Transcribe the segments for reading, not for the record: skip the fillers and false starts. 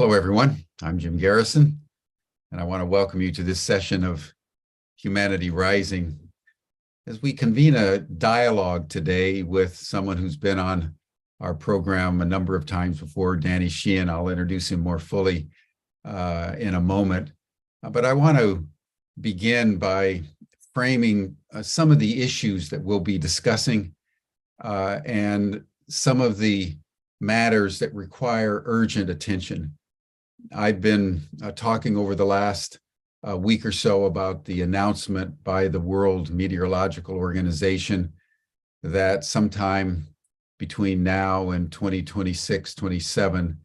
Hello, everyone. I'm Jim Garrison, and I want to welcome you to this session of Humanity Rising as we convene a dialogue today with someone who's been on our program a number of times before, Danny Sheehan. I'll introduce him more fully in a moment, but I want to begin by framing some of the issues that we'll be discussing and some of the matters that require urgent attention. I've been talking over the last week or so about the announcement by the World Meteorological Organization that sometime between now and 2026-27,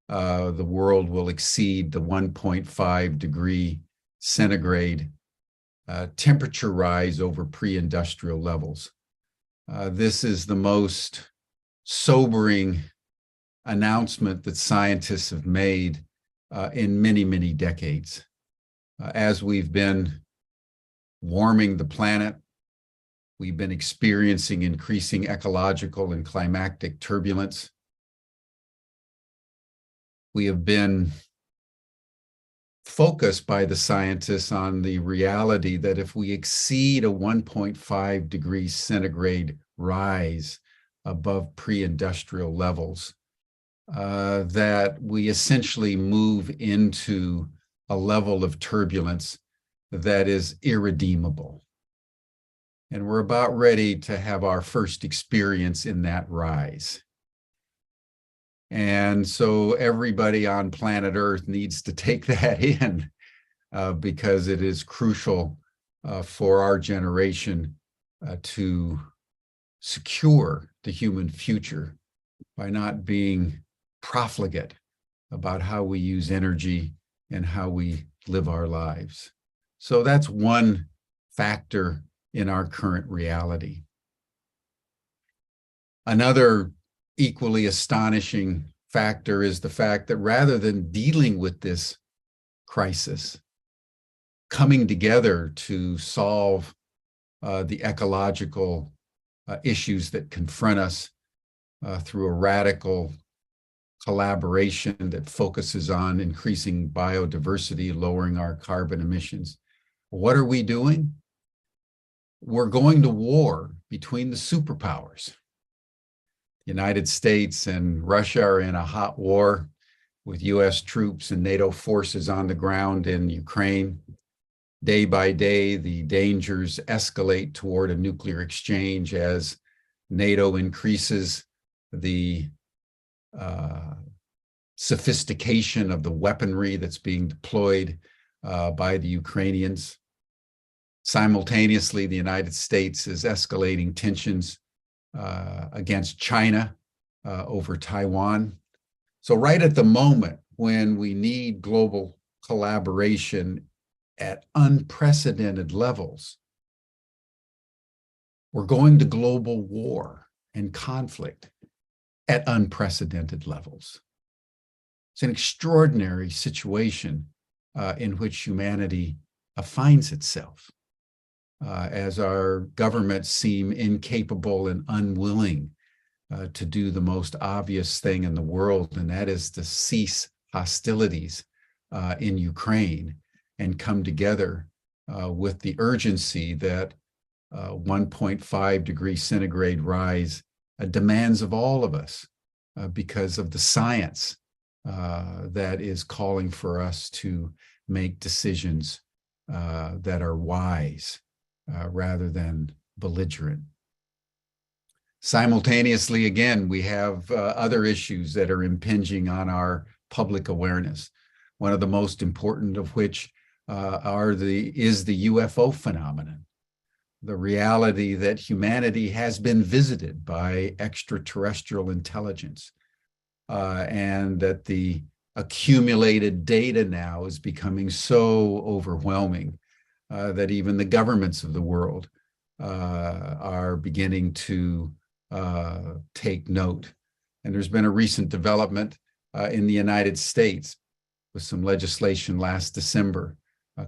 the world will exceed the 1.5 degree centigrade temperature rise over pre-industrial levels. This is the most sobering announcement that scientists have made in many, many decades. As we've been warming the planet, we've been experiencing increasing ecological and climatic turbulence. We have been focused by the scientists on the reality that if we exceed a 1.5 degrees centigrade rise above pre-industrial levels, that we essentially move into a level of turbulence that is irredeemable. And we're about ready to have our first experience in that rise. And so everybody on planet Earth needs to take that in because it is crucial for our generation to secure the human future by not being profligate about how we use energy and how we live our lives. So that's one factor in our current reality. Another equally astonishing factor is the fact that rather than dealing with this crisis, coming together to solve the ecological issues that confront us through a radical collaboration that focuses on increasing biodiversity, lowering our carbon emissions. What are we doing? We're going to war between the superpowers. The United States and Russia are in a hot war with US troops and NATO forces on the ground in Ukraine. Day by day, the dangers escalate toward a nuclear exchange as NATO increases the sophistication of the weaponry that's being deployed by the Ukrainians. Simultaneously, the United States is escalating tensions against China over Taiwan. So right at the moment when we need global collaboration at unprecedented levels, we're going to global war and conflict at unprecedented levels. It's an extraordinary situation in which humanity finds itself as our governments seem incapable and unwilling to do the most obvious thing in the world, and that is to cease hostilities in Ukraine and come together with the urgency that 1.5 degree centigrade rise demands of all of us because of the science that is calling for us to make decisions that are wise rather than belligerent. Simultaneously, again, we have other issues that are impinging on our public awareness. One of the most important of which is the UFO phenomenon. The reality that humanity has been visited by extraterrestrial intelligence, and that the accumulated data now is becoming so overwhelming that even the governments of the world are beginning to take note. And there's been a recent development in the United States with some legislation last December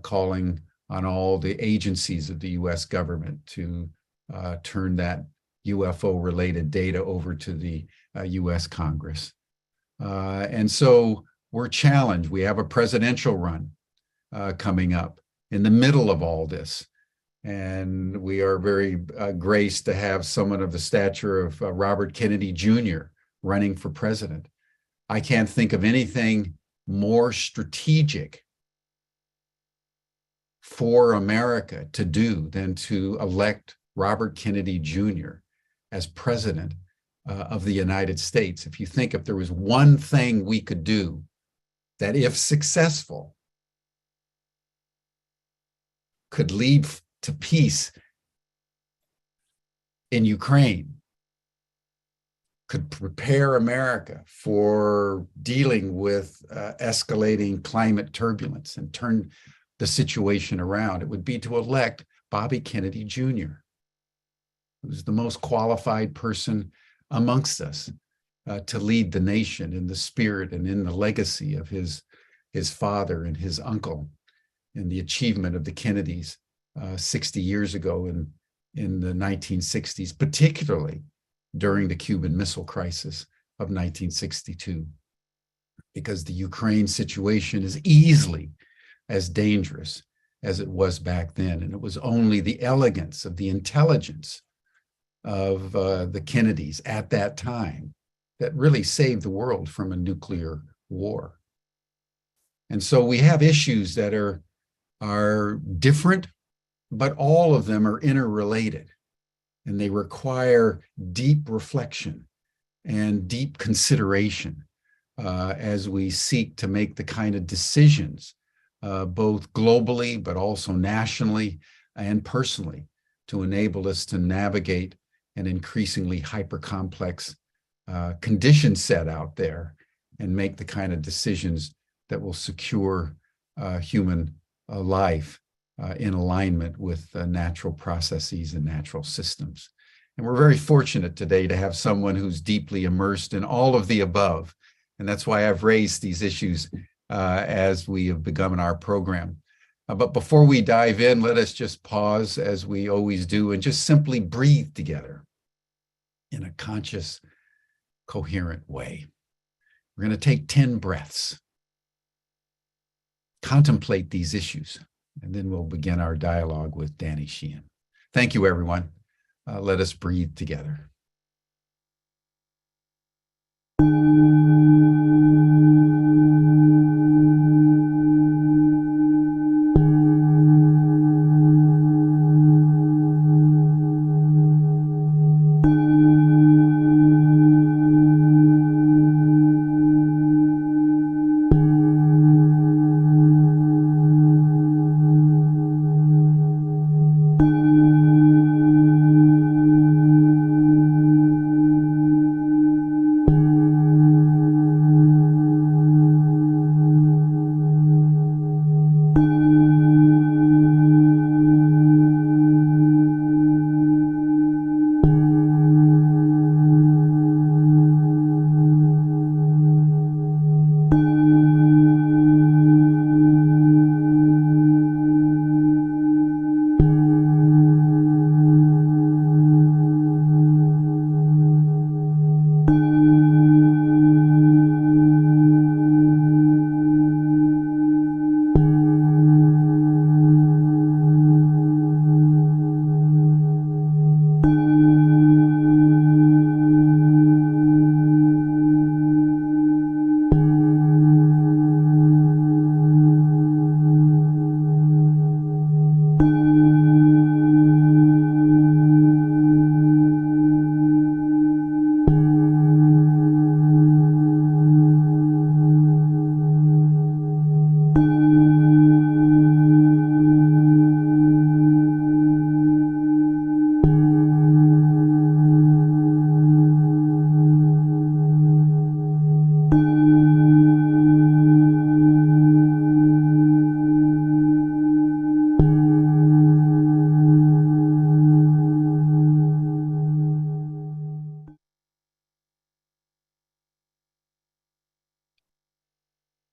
calling on all the agencies of the US government to turn that UFO-related data over to the US Congress. And so we're challenged. We have a presidential run coming up in the middle of all this. And we are very graced to have someone of the stature of Robert Kennedy Jr. running for president. I can't think of anything more strategic for America to do than to elect Robert Kennedy Jr. as president of the United States. If you think if there was one thing we could do that, if successful, could lead to peace in Ukraine, could prepare America for dealing with escalating climate turbulence and turn the situation around, it would be to elect Bobby Kennedy Jr., who's the most qualified person amongst us to lead the nation in the spirit and in the legacy of his father and his uncle, and the achievement of the Kennedys 60 years ago in the 1960s, particularly during the Cuban Missile Crisis of 1962, because the Ukraine situation is easily as dangerous as it was back then. And it was only the elegance of the intelligence of the Kennedys at that time that really saved the world from a nuclear war. And so we have issues that are different, but all of them are interrelated, and they require deep reflection and deep consideration as we seek to make the kind of decisions, both globally, but also nationally and personally, to enable us to navigate an increasingly hyper-complex condition set out there and make the kind of decisions that will secure human life in alignment with natural processes and natural systems. And we're very fortunate today to have someone who's deeply immersed in all of the above. And that's why I've raised these issues as we have begun our program. But before we dive in, let us just pause, as we always do, and just simply breathe together in a conscious, coherent way. We're going to take 10 breaths, contemplate these issues, and then we'll begin our dialogue with Danny Sheehan. Thank you, everyone. Let us breathe together.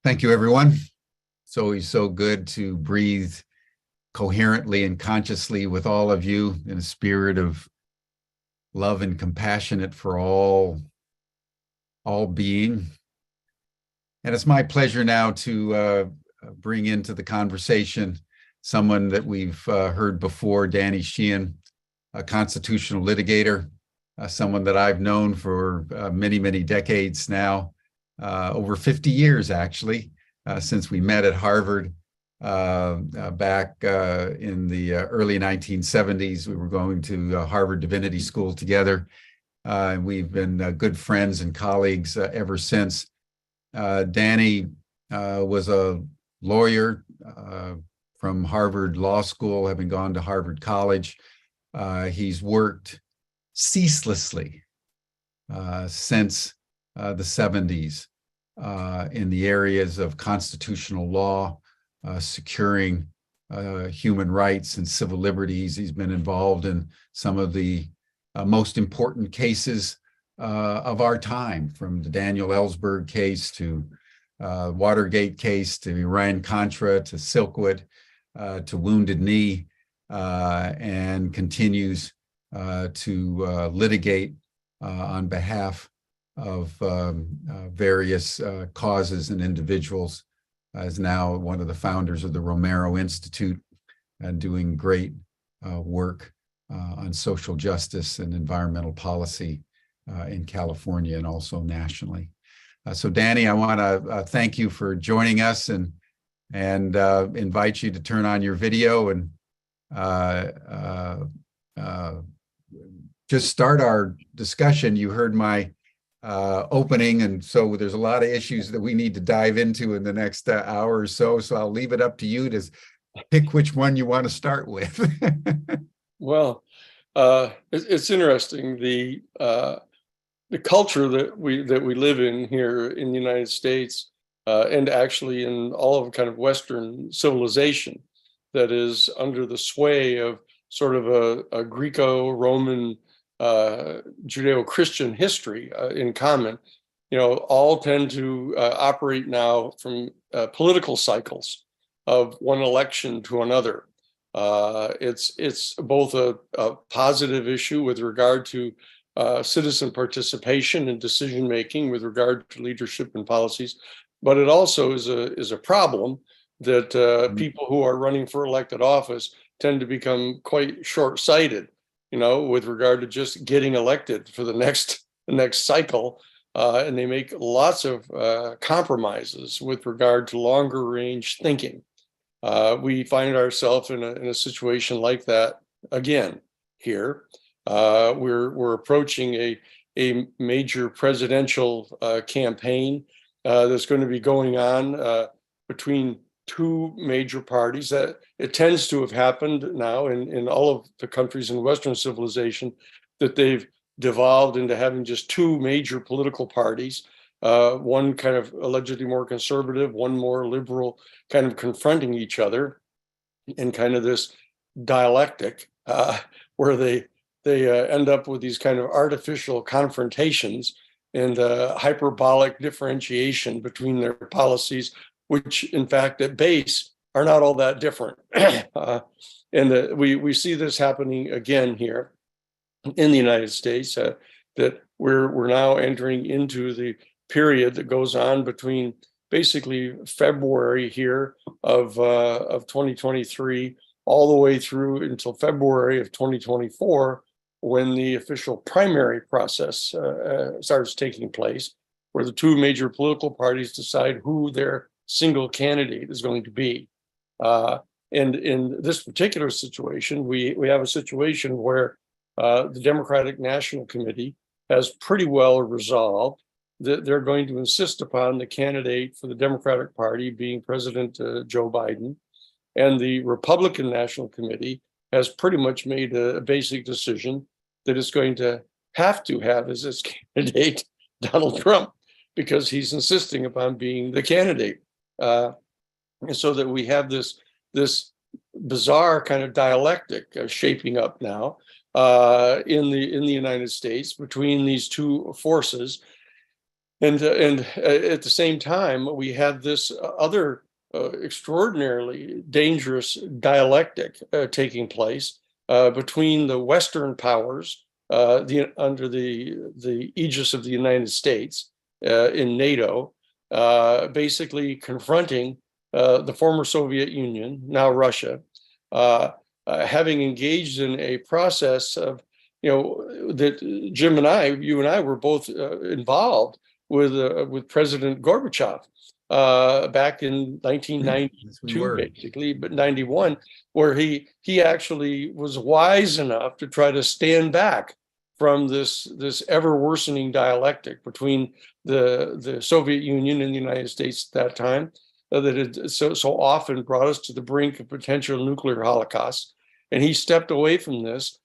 Thank you, everyone. It's always so good to breathe coherently and consciously with all of you in a spirit of love and compassionate for all being. And it's my pleasure now to bring into the conversation someone that we've heard before, Danny Sheehan, a constitutional litigator, someone that I've known for many, many decades now, over 50 years, actually, since we met at Harvard back in the early 1970s. We were going to Harvard Divinity School together. And we've been good friends and colleagues ever since. Danny was a lawyer from Harvard Law School, having gone to Harvard College. He's worked ceaselessly since the 70s in the areas of constitutional law, securing human rights and civil liberties. He's been involved in some of the most important cases of our time, from the Daniel Ellsberg case to Watergate case to Iran-Contra to Silkwood to Wounded Knee, and continues to litigate on behalf of various causes and individuals, is now one of the founders of the Romero Institute and doing great work on social justice and environmental policy in California and also nationally. So Danny, I want to thank you for joining us and invite you to turn on your video and just start our discussion. You heard my opening, and so there's a lot of issues that we need to dive into in the next hour or so. So I'll leave it up to you to pick which one you want to start with. Well, it's interesting, the culture that we live in here in the United States, and actually in all of kind of Western civilization, that is under the sway of sort of a Greco-Roman Judeo-Christian history in common, all tend to operate now from political cycles of one election to another. It's both a positive issue with regard to citizen participation and decision making with regard to leadership and policies, but it also is a problem that people who are running for elected office tend to become quite short-sighted, with regard to just getting elected for the next cycle, and they make lots of compromises with regard to longer range thinking. We find ourselves in a situation like that again here. We're approaching a major presidential campaign that's going to be going on between two major parties. That it tends to have happened now in all of the countries in Western civilization, that they've devolved into having just two major political parties, one kind of allegedly more conservative, one more liberal, kind of confronting each other in kind of this dialectic where they end up with these kind of artificial confrontations and hyperbolic differentiation between their policies, which in fact at base are not all that different. And we see this happening again here in the United States, that we're now entering into the period that goes on between basically February here of 2023 all the way through until February of 2024, when the official primary process starts taking place, where the two major political parties decide who their single candidate is going to be. And in this particular situation, we have a situation where the Democratic National Committee has pretty well resolved that they're going to insist upon the candidate for the Democratic Party being President Joe Biden. And the Republican National Committee has pretty much made a basic decision that it's going to have as its candidate Donald Trump, because he's insisting upon being the candidate. And so that we have this bizarre kind of dialectic shaping up now in the United States between these two forces. And at the same time, we have this other extraordinarily dangerous dialectic taking place between the Western powers under the aegis of the United States in NATO basically confronting the former Soviet Union, now Russia, having engaged in a process of, that Jim and you and I were both involved with President Gorbachev back in 1992, basically, but 91, where he actually was wise enough to try to stand back from this ever worsening dialectic between the Soviet Union and the United States at that time, that had so often brought us to the brink of potential nuclear holocaust. And he stepped away from this,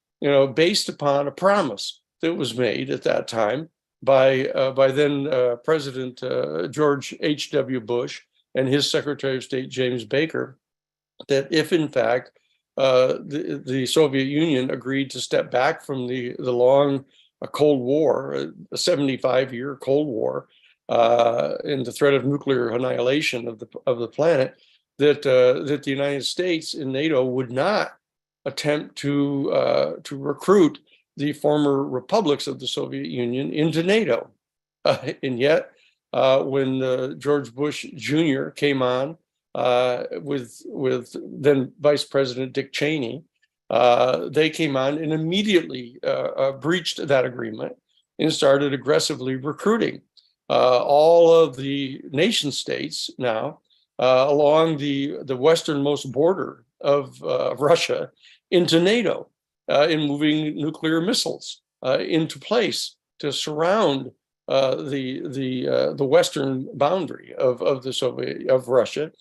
based upon a promise that was made at that time by then President George H.W. Bush and his Secretary of State James Baker, that if in fact the Soviet Union agreed to step back from the long Cold War, a 75-year Cold War, and the threat of nuclear annihilation of the planet, that the United States and NATO would not attempt to recruit the former republics of the Soviet Union into NATO. And yet, when George Bush Jr. came on with then Vice President Dick Cheney, they came on and immediately breached that agreement and started aggressively recruiting all of the nation states now along the westernmost border of Russia into NATO, in moving nuclear missiles into place to surround the western boundary of the Soviet of Russia,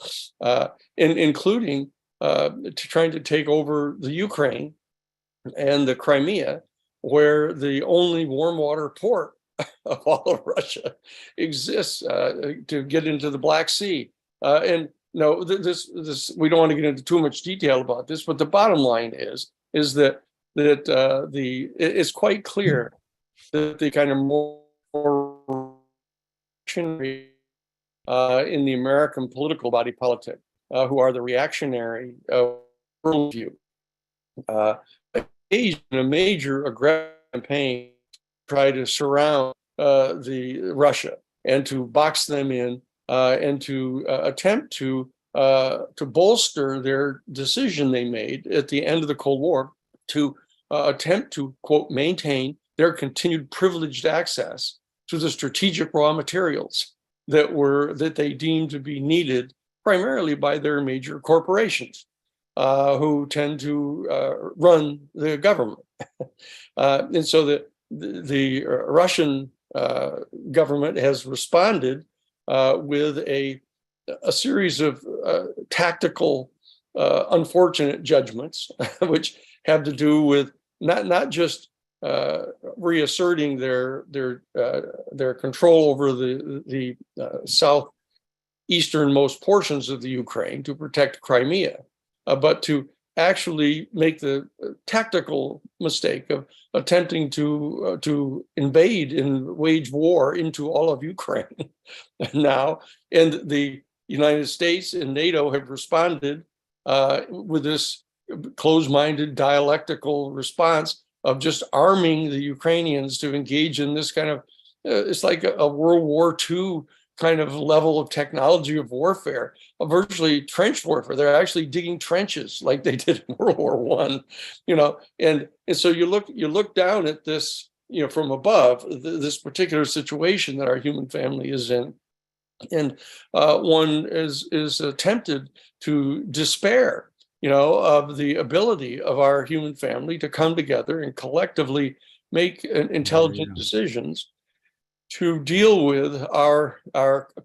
and including trying to take over the Ukraine and the Crimea, where the only warm water port of all of Russia exists to get into the Black Sea. And no, this we don't want to get into too much detail about this, but the bottom line is that it's quite clear that the kind of more in the American political body politic, who are the reactionary worldview, engaged in a major aggressive campaign to try to surround the Russia and to box them in, and to attempt to bolster their decision they made at the end of the Cold War to attempt to, quote, maintain their continued privileged access to the strategic raw materials that they deemed to be needed primarily by their major corporations, who tend to run the government. And so the Russian government has responded with a series of tactical, unfortunate judgments, which have to do with not just reasserting their control over the southeasternmost portions of the Ukraine to protect Crimea, but to actually make the tactical mistake of attempting to invade and wage war into all of Ukraine now. And the United States and NATO have responded with this closed-minded dialectical response of just arming the Ukrainians to engage in this kind of, it's like a World War II kind of level of technology of warfare, virtually trench warfare. They're actually digging trenches like they did in World War I, and so you look down at this, from above, this particular situation that our human family is in, and one is tempted to despair, of the ability of our human family to come together and collectively make intelligent decisions to deal with our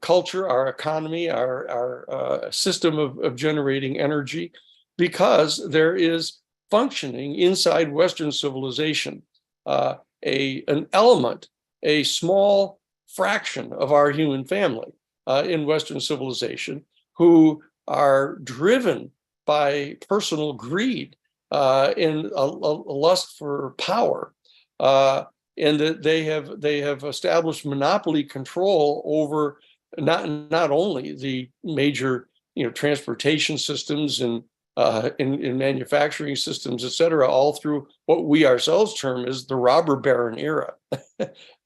culture, our economy, our system of generating energy, because there is functioning inside Western civilization an element, a small fraction of our human family in Western civilization who are driven by personal greed and a lust for power. And that they have established monopoly control over not only the major transportation systems and in manufacturing systems, et cetera, all through what we ourselves term as the robber baron era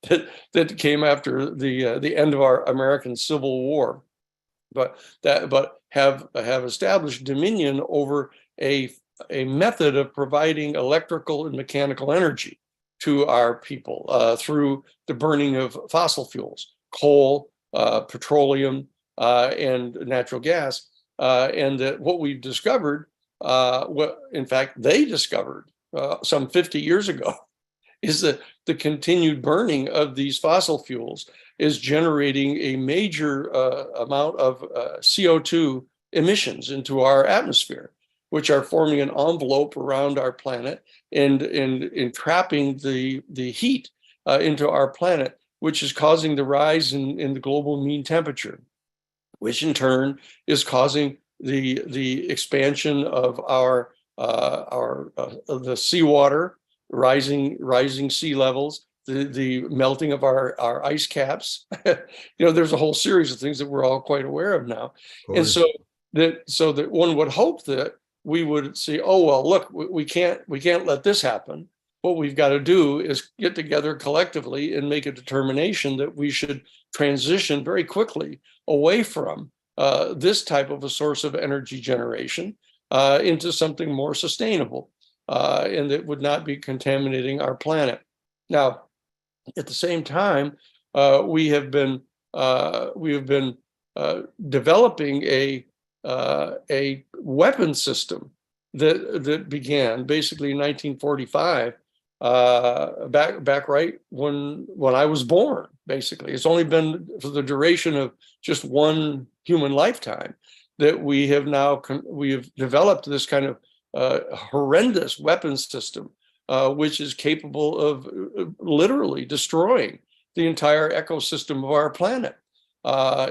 that came after the end of our American Civil War, but have established dominion over a method of providing electrical and mechanical energy to our people through the burning of fossil fuels, coal, petroleum, and natural gas. And that what we've discovered, what in fact they discovered some 50 years ago, is that the continued burning of these fossil fuels is generating a major amount of CO2 emissions into our atmosphere, which are forming an envelope around our planet and entrapping the heat into our planet, which is causing the rise in the global mean temperature, which in turn is causing the expansion of the seawater, rising sea levels, the melting of our ice caps. There's a whole series of things that we're all quite aware of now. And so that one would hope that we would see, oh, well, look, we can't let this happen. What we've got to do is get together collectively and make a determination that we should transition very quickly away from this type of a source of energy generation into something more sustainable, and that would not be contaminating our planet. Now, at the same time, we have been developing a weapon system that began basically in 1945, back right when I was born. Basically, it's only been for the duration of just one human lifetime that we have developed this kind of horrendous weapons system, which is capable of literally destroying the entire ecosystem of our planet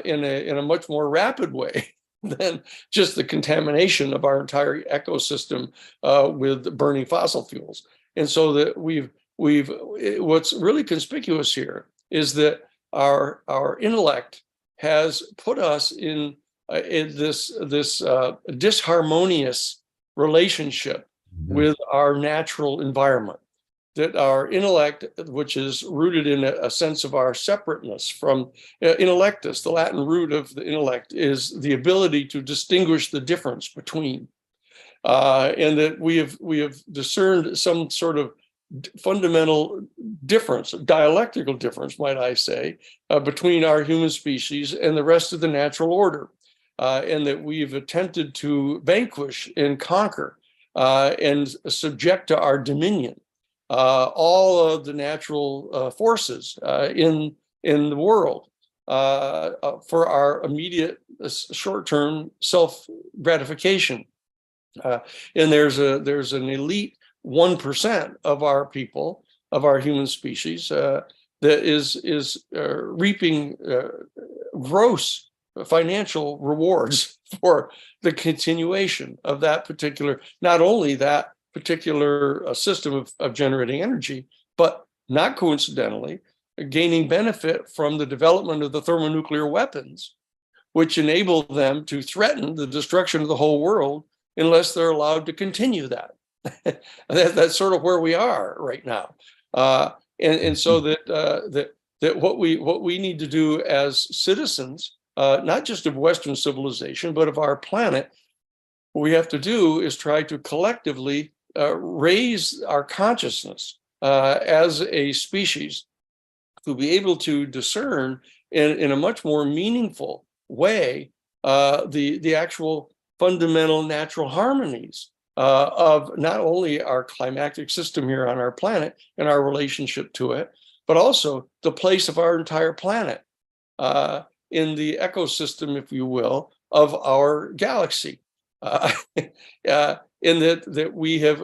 in a much more rapid way than just the contamination of our entire ecosystem with burning fossil fuels. And so that what's really conspicuous here is that our intellect has put us in this disharmonious relationship with our natural environment. That our intellect, which is rooted in a sense of our separateness from intellectus, the Latin root of the intellect is the ability to distinguish the difference between, and that we have discerned some sort of fundamental difference, dialectical difference, might I say, between our human species and the rest of the natural order, and that we've attempted to vanquish and conquer and subject to our dominion all of the natural forces in the world for our immediate short-term self-gratification. And there's an elite 1% of our people, of our human species, that is reaping gross financial rewards for the continuation of that particular, not only that particular system of generating energy, but not coincidentally, gaining benefit from the development of the thermonuclear weapons, which enable them to threaten the destruction of the whole world unless they're allowed to continue that. That's sort of where we are right now, and so that what we need to do as citizens, not just of Western civilization, but of our planet, what we have to do is try to collectively raise our consciousness as a species to be able to discern in a much more meaningful way the actual fundamental natural harmonies of not only our climactic system here on our planet and our relationship to it, but also the place of our entire planet in the ecosystem, if you will, of our galaxy. In that we have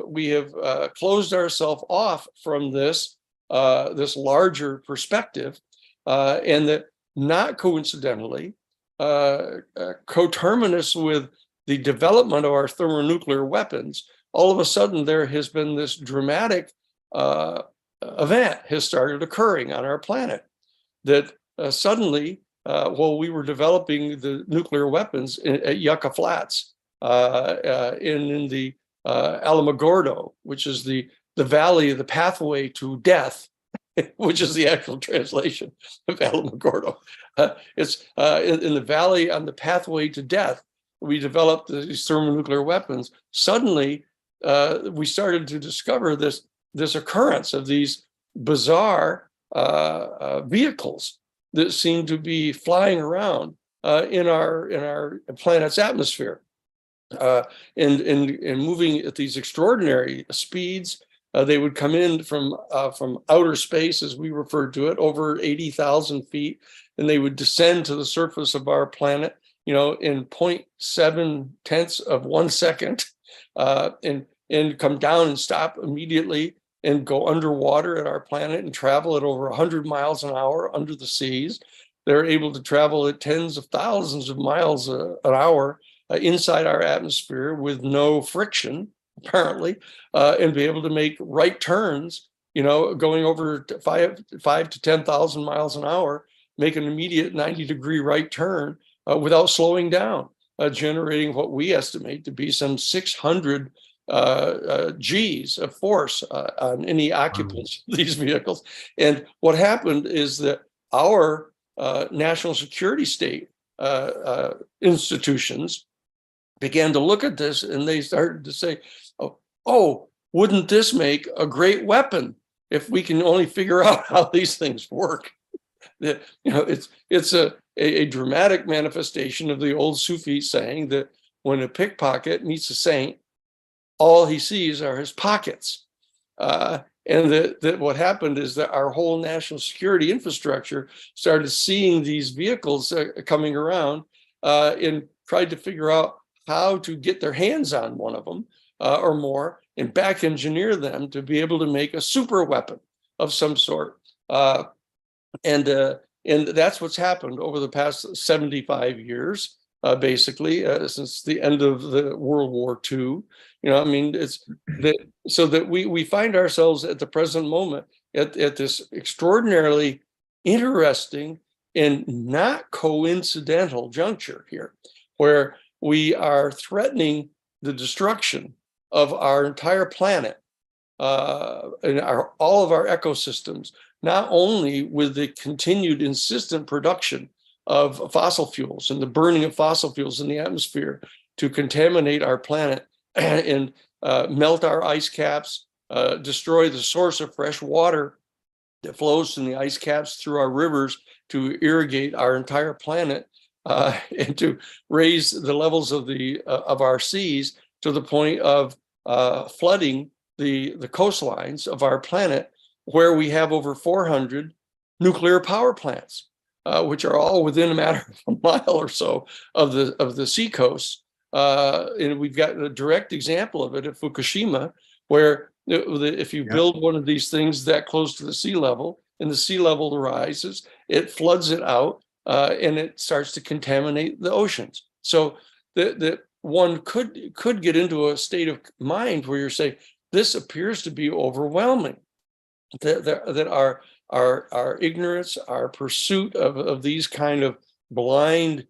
closed oterselves off from this larger perspective, and that not coincidentally, coterminous with the development of our thermonuclear weapons, all of a sudden there has been this dramatic event has started occurring on our planet. That suddenly, while we were developing the nuclear weapons at Yucca Flats in the Alamogordo, which is the valley, the pathway to death, which is the actual translation of Alamogordo. It's in the valley on the pathway to death. We developed these thermonuclear weapons. Suddenly, we started to discover this occurrence of these bizarre vehicles that seem to be flying around in our planet's atmosphere, and moving at these extraordinary speeds. They would come in from outer space, as we referred to it, over 80,000 feet, and they would descend to the surface of our planet, in 0.7 of 1 second, and come down and stop immediately and go underwater at our planet and travel at over 100 miles an hour under the seas. They're able to travel at tens of thousands of miles an hour inside our atmosphere with no friction, apparently, and be able to make right turns, going over 5 to 10,000 miles an hour, make an immediate 90-degree right turn without slowing down, generating what we estimate to be some 600 G's of force on any occupants of these vehicles. And what happened is that our national security state institutions began to look at this, and they started to say, oh, wouldn't this make a great weapon if we can only figure out how these things work? That, it's a dramatic manifestation of the old Sufi saying that when a pickpocket meets a saint, all he sees are his pockets. And that what happened is that our whole national security infrastructure started seeing these vehicles coming around and tried to figure out how to get their hands on one of them or more and back engineer them to be able to make a super weapon of some sort. And that's what's happened over the past 75 years, basically, since the end of the World War II. It's that, so that we find ourselves at the present moment at this extraordinarily interesting and not coincidental juncture here, where we are threatening the destruction of our entire planet and all of our ecosystems, not only with the continued insistent production of fossil fuels and the burning of fossil fuels in the atmosphere to contaminate our planet and melt our ice caps, destroy the source of fresh water that flows from the ice caps through our rivers to irrigate our entire planet, and to raise the levels of our seas to the point of flooding the coastlines of our planet, where we have over 400 nuclear power plants, which are all within a matter of a mile or so of the seacoast. And we've got a direct example of it at Fukushima, where if you build one of these things that close to the sea level and the sea level rises, it floods it out and it starts to contaminate the oceans. So that one could get into a state of mind where you're saying, this appears to be overwhelming, that our ignorance, our pursuit of these kind of blind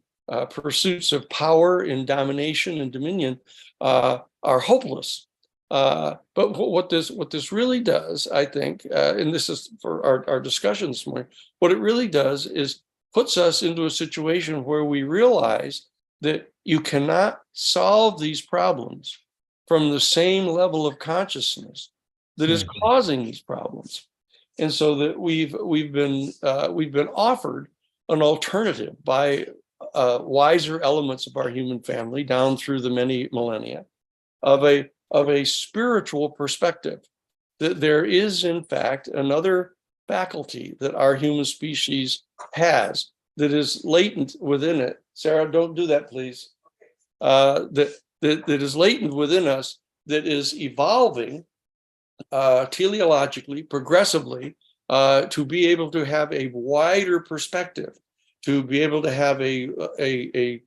pursuits of power and domination and dominion are hopeless. But what this really does, I think, and this is for our discussion this morning, what it really does is puts us into a situation where we realize that you cannot solve these problems from the same level of consciousness that is causing these problems. And so that we've been offered an alternative by wiser elements of our human family down through the many millennia of a spiritual perspective, that there is in fact another faculty that our human species has that is latent within it. Sarah, don't do that, please. That is latent within us, that is evolving teleologically, progressively, to be able to have a wider perspective, to be able to have a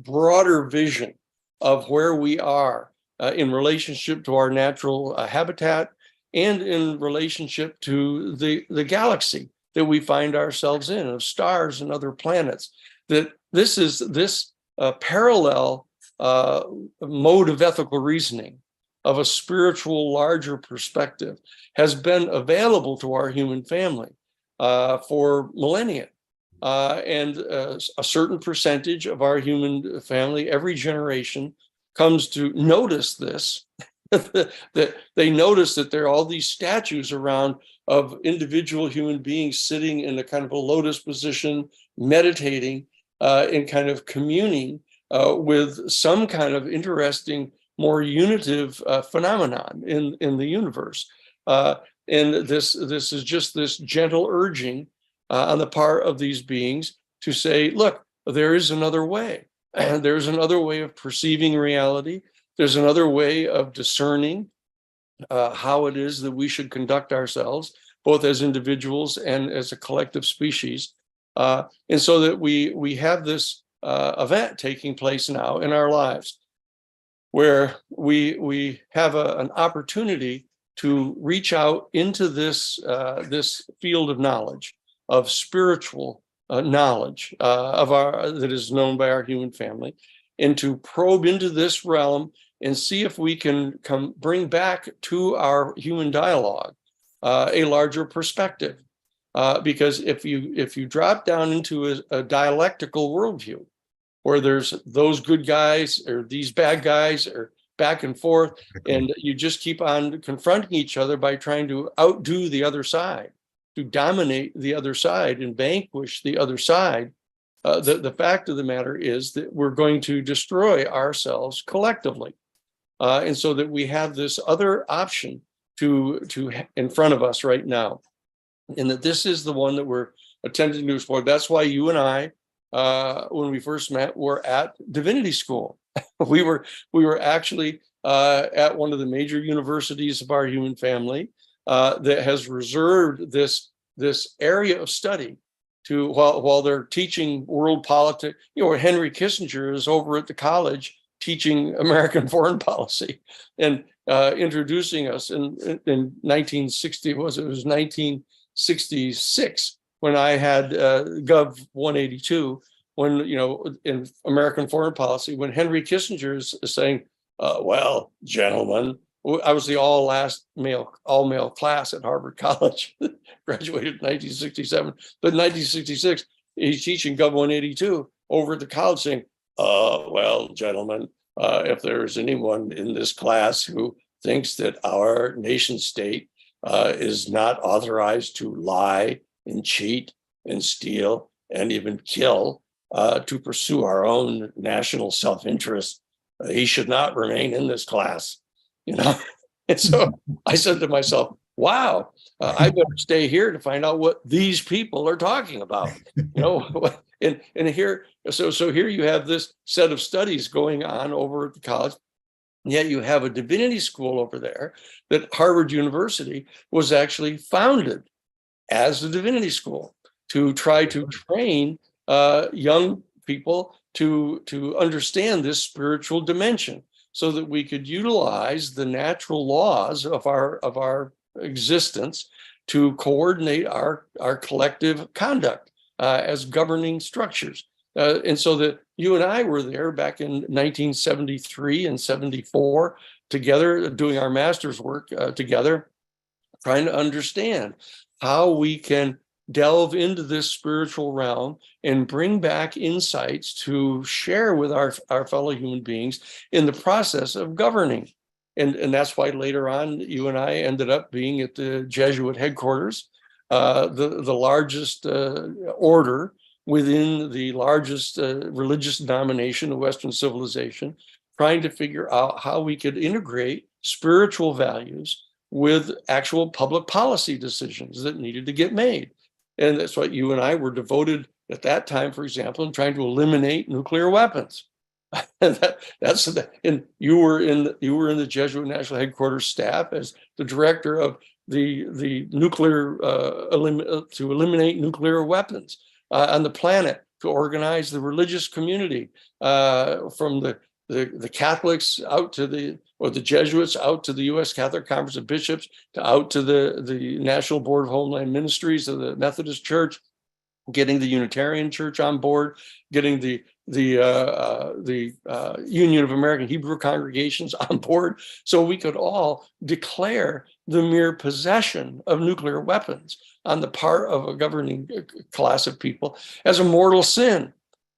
broader vision of where we are in relationship to our natural habitat and in relationship to the galaxy that we find ourselves in, of stars and other planets. That this parallel mode of ethical reasoning, of a spiritual, larger perspective, has been available to our human family for millennia. And a certain percentage of our human family, every generation, comes to notice this, that they notice that there are all these statues around of individual human beings sitting in a kind of a lotus position, meditating, and kind of communing with some kind of interesting, more unitive phenomenon in the universe. And this is just this gentle urging on the part of these beings to say, look, there is another way. There's another way of perceiving reality. There's another way of discerning how it is that we should conduct ourselves, both as individuals and as a collective species. And so that we have this event taking place now in our lives, where we have an opportunity to reach out into this field of knowledge, of spiritual knowledge that is known by our human family, and to probe into this realm and see if we can bring back to our human dialogue a larger perspective. Because if you drop down into a dialectical worldview, where there's those good guys or these bad guys or back and forth, and you just keep on confronting each other by trying to outdo the other side, to dominate the other side and vanquish the other side, the fact of the matter is that we're going to destroy ourselves collectively. And so that we have this other option to in front of us right now, and that this is the one that we're attempting to explore. That's why you and I, when we first met, were at Divinity School. we were actually at one of the major universities of our human family that has reserved this area of study to while they're teaching world politics. Henry Kissinger is over at the college teaching American foreign policy and introducing us in 1960. It was 1966 when I had Gov 182. When in American foreign policy, when Henry Kissinger is saying, "Well, gentlemen," I was the all male class at Harvard College, graduated in 1967. But in 1966, he's teaching Gov 182 over at the college, saying, "Well, gentlemen, if there's anyone in this class who thinks that our nation state is not authorized to lie and cheat and steal and even kill to pursue our own national self-interest, he should not remain in this class." And so I said to myself, wow, I better stay here to find out what these people are talking about. And here, so here you have this set of studies going on over at the college, and yet you have a divinity school over there that Harvard University was actually founded as the divinity school to try to train young people to understand this spiritual dimension, so that we could utilize the natural laws of our existence to coordinate our collective conduct as governing structures. And so that you and I were there back in 1973 and 74 together, doing our master's work together, trying to understand how we can delve into this spiritual realm and bring back insights to share with our fellow human beings in the process of governing. And that's why later on, you and I ended up being at the Jesuit headquarters, the largest order within the largest religious denomination of Western civilization, trying to figure out how we could integrate spiritual values with actual public policy decisions that needed to get made. And that's why you and I were devoted at that time, for example, in trying to eliminate nuclear weapons. And you were in the Jesuit National Headquarters staff as the director of the nuclear to eliminate nuclear weapons on the planet, to organize the religious community from the Catholics out to the Jesuits out to the U.S. Catholic Conference of Bishops, out to the National Board of Homeland Ministries of the Methodist Church, getting the Unitarian Church on board, getting the Union of American Hebrew Congregations on board, so we could all declare the mere possession of nuclear weapons on the part of a governing class of people as a mortal sin.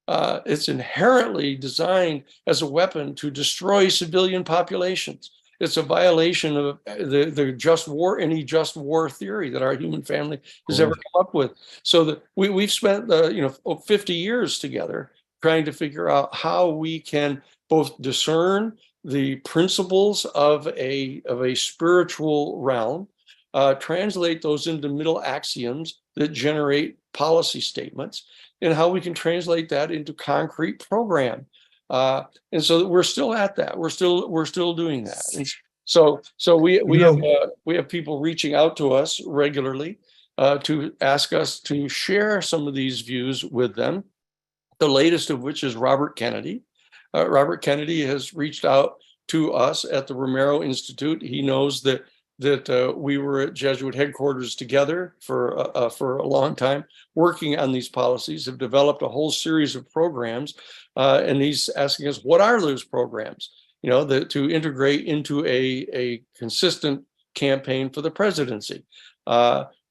It's inherently designed as a weapon to destroy civilian populations. It's a violation of the just war, any just war theory that our human family has ever come up with. So that we've spent 50 years together trying to figure out how we can both discern the principles of a spiritual realm, translate those into middle axioms that generate policy statements, and how we can translate that into concrete program. And so we're still at that. We're still doing that. And so we have people reaching out to us regularly to ask us to share some of these views with them. The latest of which is Robert Kennedy. Robert Kennedy has reached out to us at the Romero Institute. He knows that we were at Jesuit headquarters together for a long time, working on these policies, have developed a whole series of programs, and he's asking us, what are those programs? To integrate into a consistent campaign for the presidency,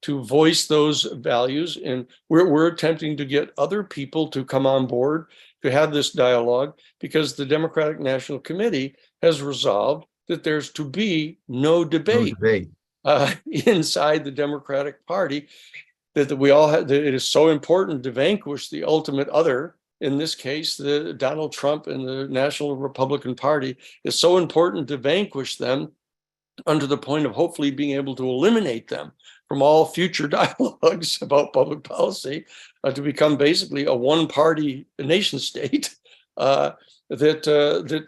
to voice those values. And we're attempting to get other people to come on board to have this dialogue, because the Democratic National Committee has resolved that there's to be no debate, inside the Democratic Party, that we all have, that it is so important to vanquish the ultimate other. In this case, the Donald Trump and the National Republican Party is so important to vanquish them, under the point of hopefully being able to eliminate them from all future dialogues about public policy, to become basically a one-party nation state, that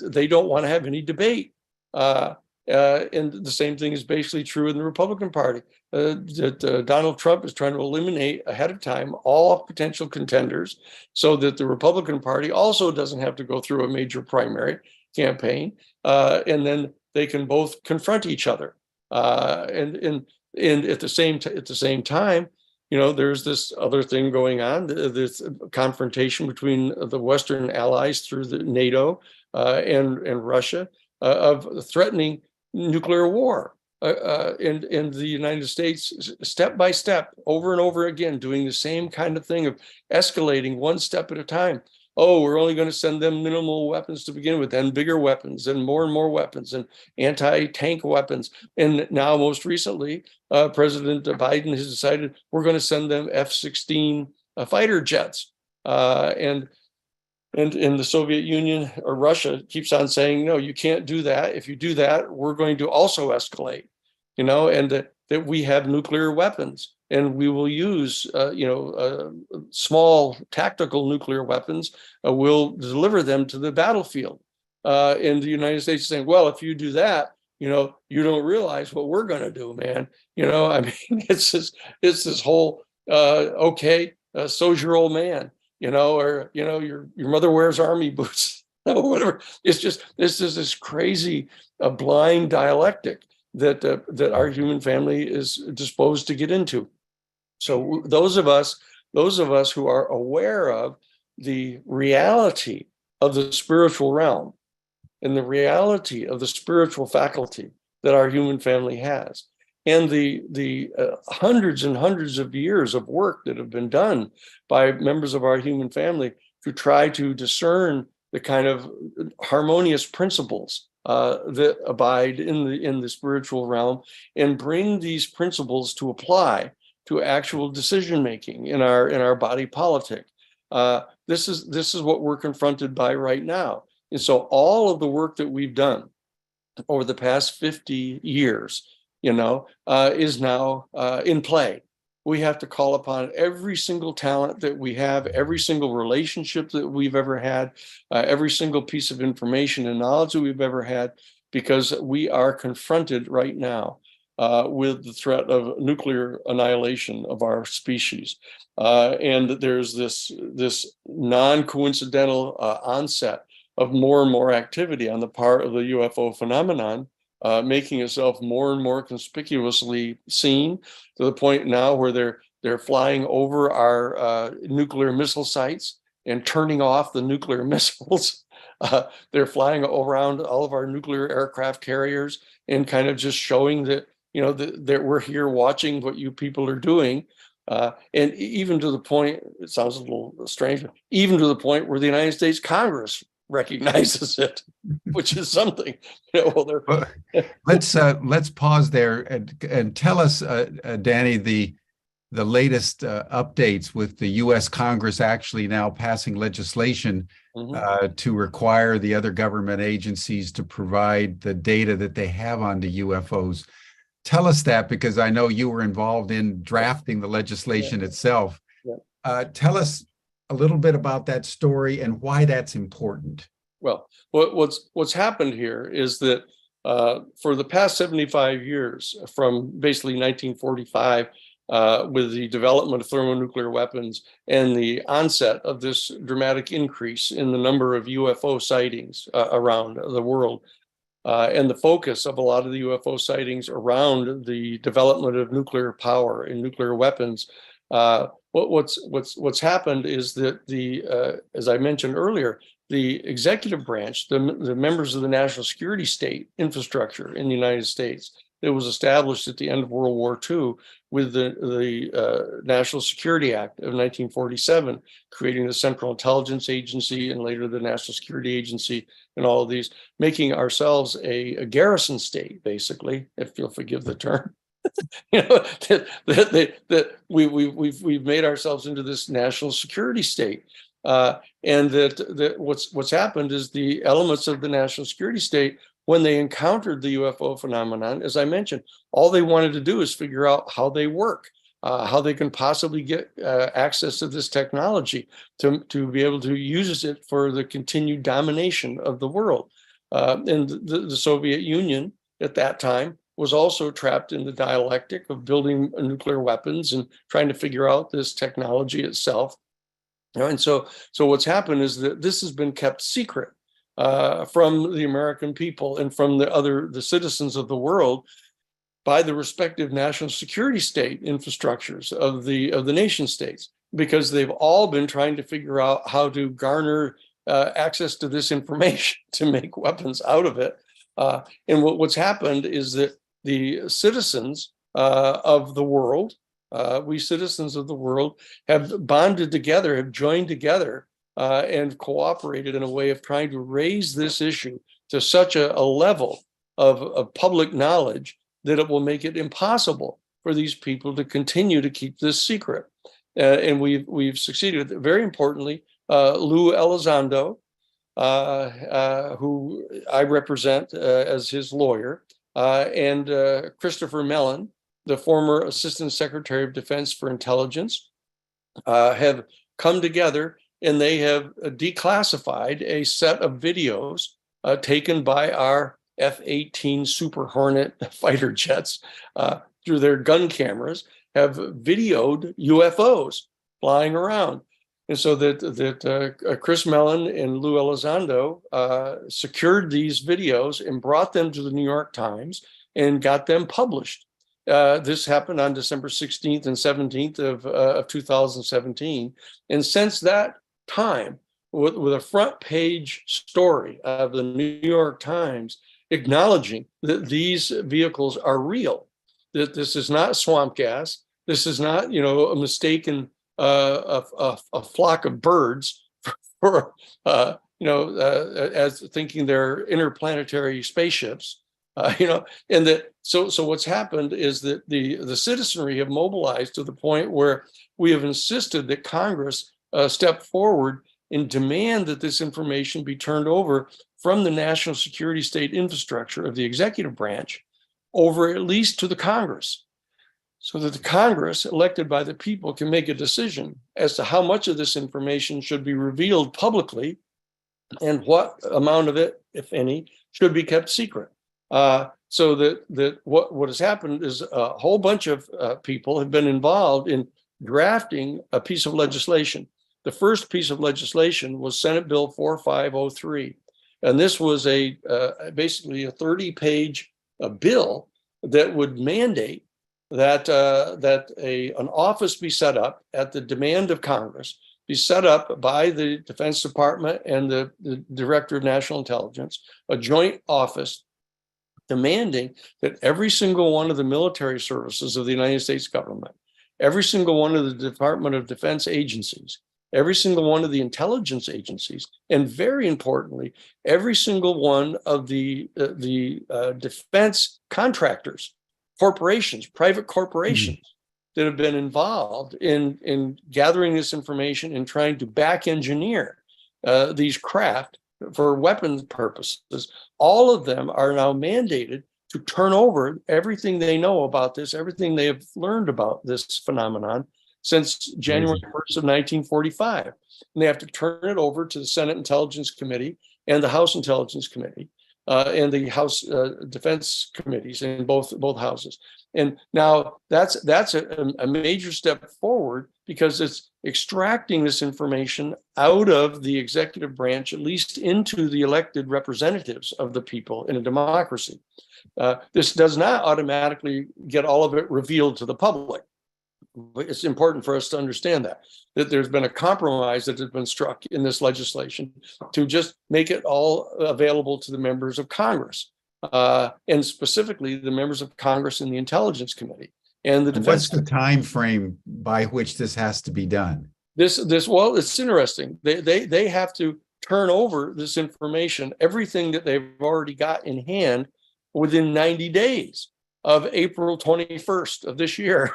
they don't want to have any debate. And the same thing is basically true in the Republican Party, that Donald Trump is trying to eliminate ahead of time all potential contenders, so that the Republican Party also doesn't have to go through a major primary campaign, and then they can both confront each other. And at the same time, there's this other thing going on, this confrontation between the Western allies through the NATO and Russia, of threatening nuclear war. And the United States, step by step, over and over again, doing the same kind of thing of escalating one step at a time. Oh, we're only going to send them minimal weapons to begin with, and bigger weapons, and more weapons, and anti-tank weapons. And now, most recently, President Biden has decided we're going to send them F-16 fighter jets. And the Soviet Union, or Russia, keeps on saying, no, you can't do that. If you do that, we're going to also escalate, and that we have nuclear weapons, and we will use, small tactical nuclear weapons. We'll deliver them to the battlefield. And the United States is saying, well, if you do that, you don't realize what we're going to do, man. It's this whole, so's your old man. Or your mother wears army boots, or whatever. It's just this crazy, blind dialectic that our human family is disposed to get into. So those of us who are aware of the reality of the spiritual realm and the reality of the spiritual faculty that our human family has, and the hundreds and hundreds of years of work that have been done by members of our human family to try to discern the kind of harmonious principles that abide in the spiritual realm, and bring these principles to apply to actual decision making in our body politic. This is what we're confronted by right now. And so all of the work that we've done over the past 50 years, is now in play. We have to call upon every single talent that we have, every single relationship that we've ever had, every single piece of information and knowledge that we've ever had, because we are confronted right now with the threat of nuclear annihilation of our species. And there's this non-coincidental onset of more and more activity on the part of the UFO phenomenon, making itself more and more conspicuously seen, to the point now where they're flying over our nuclear missile sites and turning off the nuclear missiles. They're flying around all of our nuclear aircraft carriers and kind of just showing that, that we're here watching what you people are doing. And even to the point, it sounds a little strange, but even to the point where the United States Congress recognizes it, which is something. Well, let's pause there and tell us, Danny, the latest updates with the U.S. Congress actually now passing legislation to require the other government agencies to provide the data that they have on the UFOs. Tell us that, because I know you were involved in drafting the legislation itself. Tell us a little bit about that story and why that's important. Well, what's happened here is that for the past 75 years, from basically 1945, with the development of thermonuclear weapons and the onset of this dramatic increase in the number of UFO sightings around the world, and the focus of a lot of the UFO sightings around the development of nuclear power and nuclear weapons, what's happened is that as I mentioned earlier, the executive branch, the members of the national security state infrastructure in the United States, that was established at the end of World War II with the National Security Act of 1947, creating the Central Intelligence Agency and later the National Security Agency, and all of these, making ourselves a garrison state, basically, if you'll forgive the term. That we've made ourselves into this national security state. And that what's happened is the elements of the national security state, when they encountered the UFO phenomenon, as I mentioned, all they wanted to do is figure out how they work, how they can possibly get access to this technology to be able to use it for the continued domination of the world. And the Soviet Union at that time was also trapped in the dialectic of building nuclear weapons and trying to figure out this technology itself. And so what's happened is that this has been kept secret from the American people and from the citizens of the world by the respective national security state infrastructures of the nation states, because they've all been trying to figure out how to garner access to this information to make weapons out of it. And what's happened is that the citizens of the world, we citizens of the world, have bonded together, have joined together, and cooperated in a way of trying to raise this issue to such a level of public knowledge that it will make it impossible for these people to continue to keep this secret. And we've succeeded. Very importantly, Lou Elizondo, who I represent as his lawyer, and Christopher Mellon, the former Assistant Secretary of Defense for Intelligence, have come together, and they have declassified a set of videos taken by our F-18 Super Hornet fighter jets through their gun cameras, have videoed UFOs flying around. And so that Chris Mellon and Lou Elizondo secured these videos and brought them to the New York Times and got them published. This happened on December 16th and 17th of 2017. And since that time, with a front page story of the New York Times acknowledging that these vehicles are real, that this is not swamp gas, this is not, a mistaken a flock of birds for as thinking they're interplanetary spaceships, and that so what's happened is that the citizenry have mobilized to the point where we have insisted that Congress step forward and demand that this information be turned over from the national security state infrastructure of the executive branch over at least to the Congress, so that the Congress, elected by the people, can make a decision as to how much of this information should be revealed publicly and what amount of it, if any, should be kept secret. So that what has happened is a whole bunch of people have been involved in drafting a piece of legislation. The first piece of legislation was Senate Bill 4503. And this was basically a 30-page bill that would mandate that an office be set up at the demand of Congress be set up by the Defense Department and the Director of National Intelligence, a joint office demanding that every single one of the military services of the United States government, every single one of the Department of Defense agencies, every single one of the intelligence agencies, and very importantly, every single one of the defense contractors, corporations, private corporations that have been involved in gathering this information and trying to back engineer these craft for weapons purposes, all of them are now mandated to turn over everything they know about this, everything they have learned about this phenomenon since January 1st of 1945. And they have to turn it over to the Senate Intelligence Committee and the House Intelligence Committee and the House Defense Committees in both houses. And now that's a major step forward, because it's extracting this information out of the executive branch, at least into the elected representatives of the people in a democracy. This does not automatically get all of it revealed to the public. It's important for us to understand that there's been a compromise that has been struck in this legislation to just make it all available to the members of Congress, and specifically the members of Congress in the Intelligence Committee and the Defense. What's the time frame by which this has to be done? Well, it's interesting. They have to turn over this information, everything that they've already got in hand, within 90 days of April 21st of this year.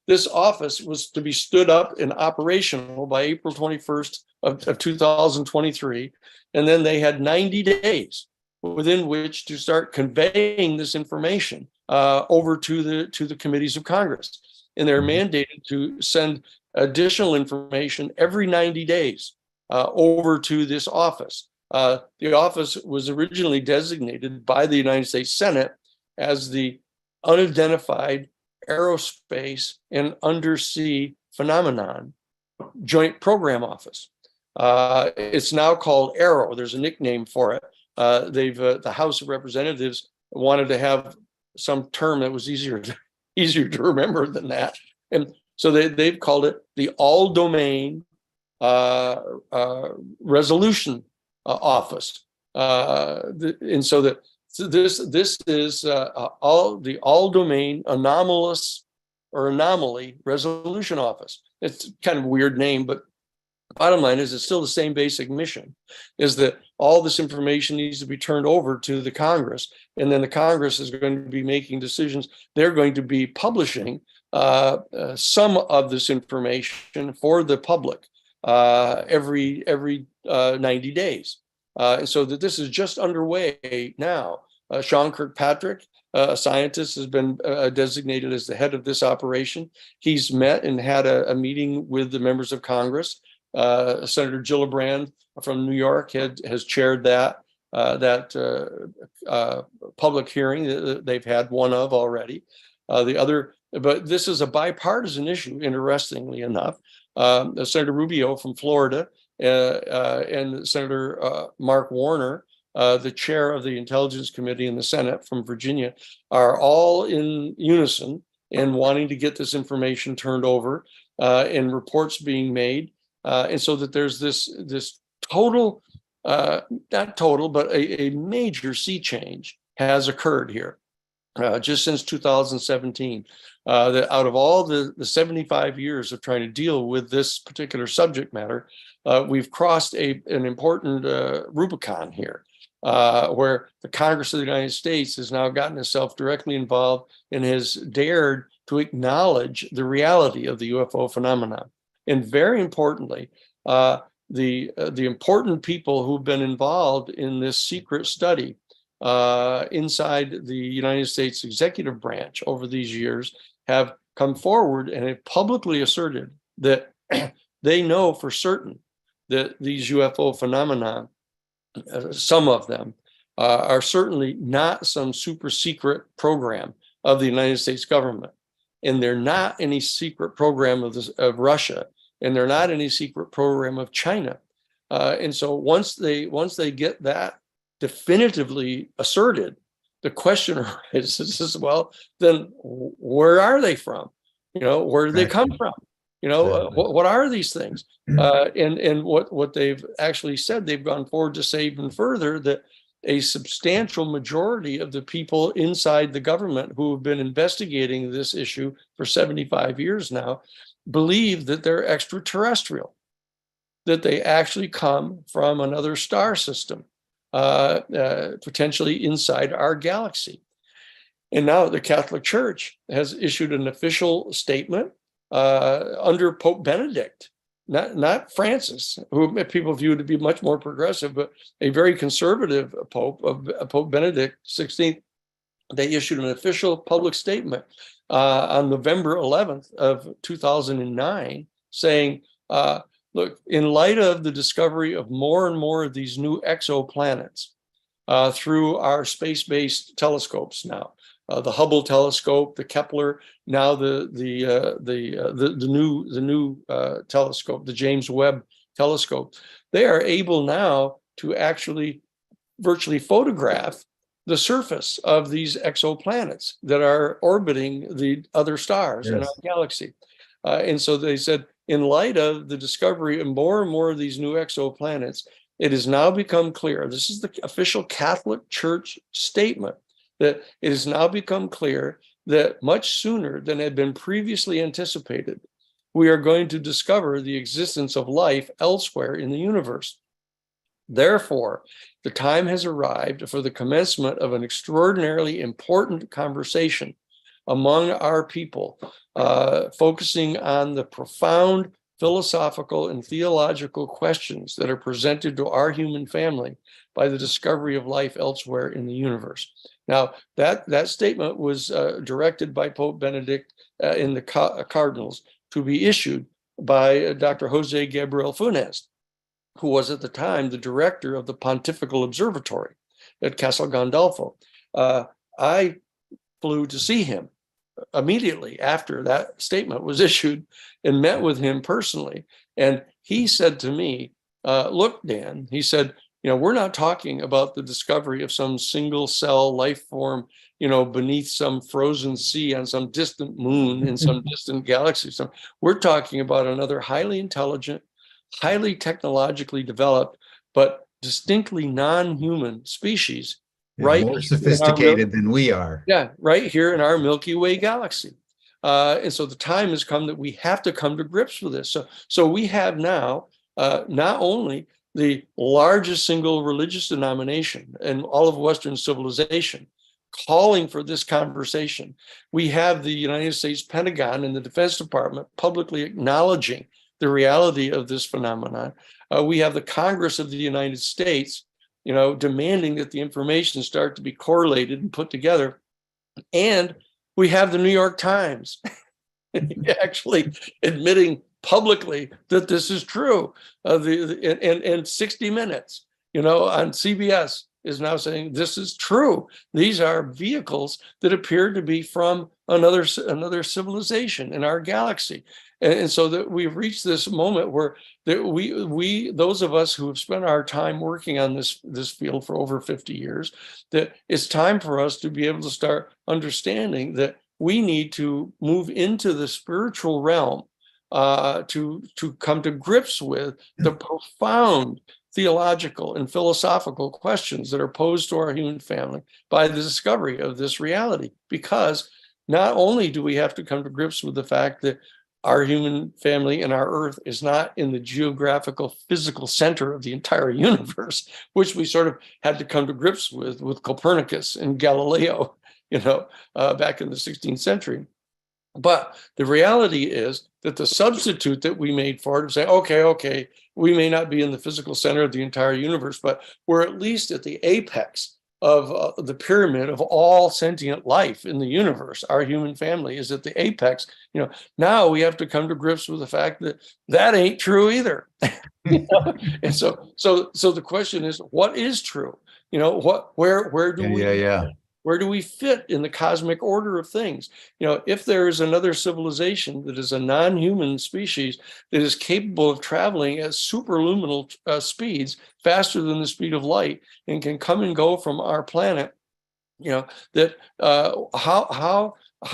This office was to be stood up and operational by April 21st of 2023. And then they had 90 days within which to start conveying this information over to the committees of Congress. And they're mandated to send additional information every 90 days over to this office. The office was originally designated by the United States Senate as the Unidentified Aerospace and Undersea Phenomenon Joint Program Office. It's now called AARO. There's a nickname for it. The House of Representatives wanted to have some term that was easier to remember than that, and so they've called it the All Domain Resolution Office. And so that. So this is the all domain anomaly resolution office. It's kind of a weird name, but the bottom line is it's still the same basic mission, is that all this information needs to be turned over to the Congress, and then the Congress is going to be making decisions. They're going to be publishing some of this information for the public every 90 days. And so that this is just underway now. Sean Kirkpatrick, a scientist, has been designated as the head of this operation. He's met and had a meeting with the members of Congress. Senator Gillibrand from New York has chaired that public hearing that they've had one of already. But this is a bipartisan issue, interestingly enough. Senator Rubio from Florida and Senator Mark Warner, the chair of the Intelligence Committee in the Senate from Virginia, are all in unison in wanting to get this information turned over and reports being made. And so that there's this total, not total, but a major sea change has occurred here just since 2017. That out of all the 75 years of trying to deal with this particular subject matter, we've crossed an important Rubicon here, where the Congress of the United States has now gotten itself directly involved and has dared to acknowledge the reality of the UFO phenomenon. And very importantly, the important people who've been involved in this secret study inside the United States executive branch over these years have come forward and have publicly asserted that they know for certain that these UFO phenomena, some of them, are certainly not some super secret program of the United States government. And they're not any secret program of Russia, and they're not any secret program of China. And so once they get that definitively asserted, the question arises, well, then where are they from? Where do they come from? What are these things? And what they've actually said, they've gone forward to say even further that a substantial majority of the people inside the government who have been investigating this issue for 75 years now believe that they're extraterrestrial, that they actually come from another star system, potentially inside our galaxy. And now the Catholic Church has issued an official statement under Pope Benedict, not Francis, who people view to be much more progressive, but a very conservative Pope, Pope Benedict XVI. They issued an official public statement on November 11th of 2009 saying, look, in light of the discovery of more and more of these new exoplanets through our space-based telescopes now, the Hubble telescope, the Kepler, now the new telescope, the James Webb telescope, they are able now to actually virtually photograph the surface of these exoplanets that are orbiting the other stars in our galaxy. And so they said, in light of the discovery of more and more of these new exoplanets, it has now become clear, this is the official Catholic Church statement, that it has now become clear that much sooner than had been previously anticipated, we are going to discover the existence of life elsewhere in the universe. Therefore, the time has arrived for the commencement of an extraordinarily important conversation among our people, focusing on the profound philosophical and theological questions that are presented to our human family by the discovery of life elsewhere in the universe. Now, that statement was directed by Pope Benedict in the Cardinals to be issued by Dr. Jose Gabriel Funes, who was at the time the director of the Pontifical Observatory at Castel Gandolfo. I flew to see him immediately after that statement was issued and met with him personally. And he said to me, look, Dan, he said, we're not talking about the discovery of some single cell life form, beneath some frozen sea on some distant moon in some distant galaxy. So we're talking about another highly intelligent, highly technologically developed, but distinctly non-human species, right? More sophisticated than we are. Yeah, right here in our Milky Way galaxy. And so the time has come that we have to come to grips with this. So we have now not only the largest single religious denomination in all of Western civilization calling for this conversation. We have the United States Pentagon and the Defense Department publicly acknowledging the reality of this phenomenon. We have the Congress of the United States, demanding that the information start to be correlated and put together. And we have the New York Times actually admitting publicly that this is true. And 60 Minutes, on CBS is now saying this is true. These are vehicles that appear to be from another civilization in our galaxy. And so that we've reached this moment where that we those of us who have spent our time working on this field for over 50 years, that it's time for us to be able to start understanding that we need to move into the spiritual realm to come to grips with the profound theological and philosophical questions that are posed to our human family by the discovery of this reality. Because not only do we have to come to grips with the fact that our human family and our Earth is not in the geographical physical center of the entire universe, which we sort of had to come to grips with Copernicus and Galileo, back in the 16th century. But the reality is that the substitute that we made for it of saying, okay, we may not be in the physical center of the entire universe, but we're at least at the apex of the pyramid of all sentient life in the universe. Our human family is at the apex. Now we have to come to grips with the fact that ain't true either. And so the question is, what is true? Where do we? Where do we fit in the cosmic order of things? If there is another civilization that is a non-human species that is capable of traveling at superluminal speeds, faster than the speed of light, and can come and go from our planet, how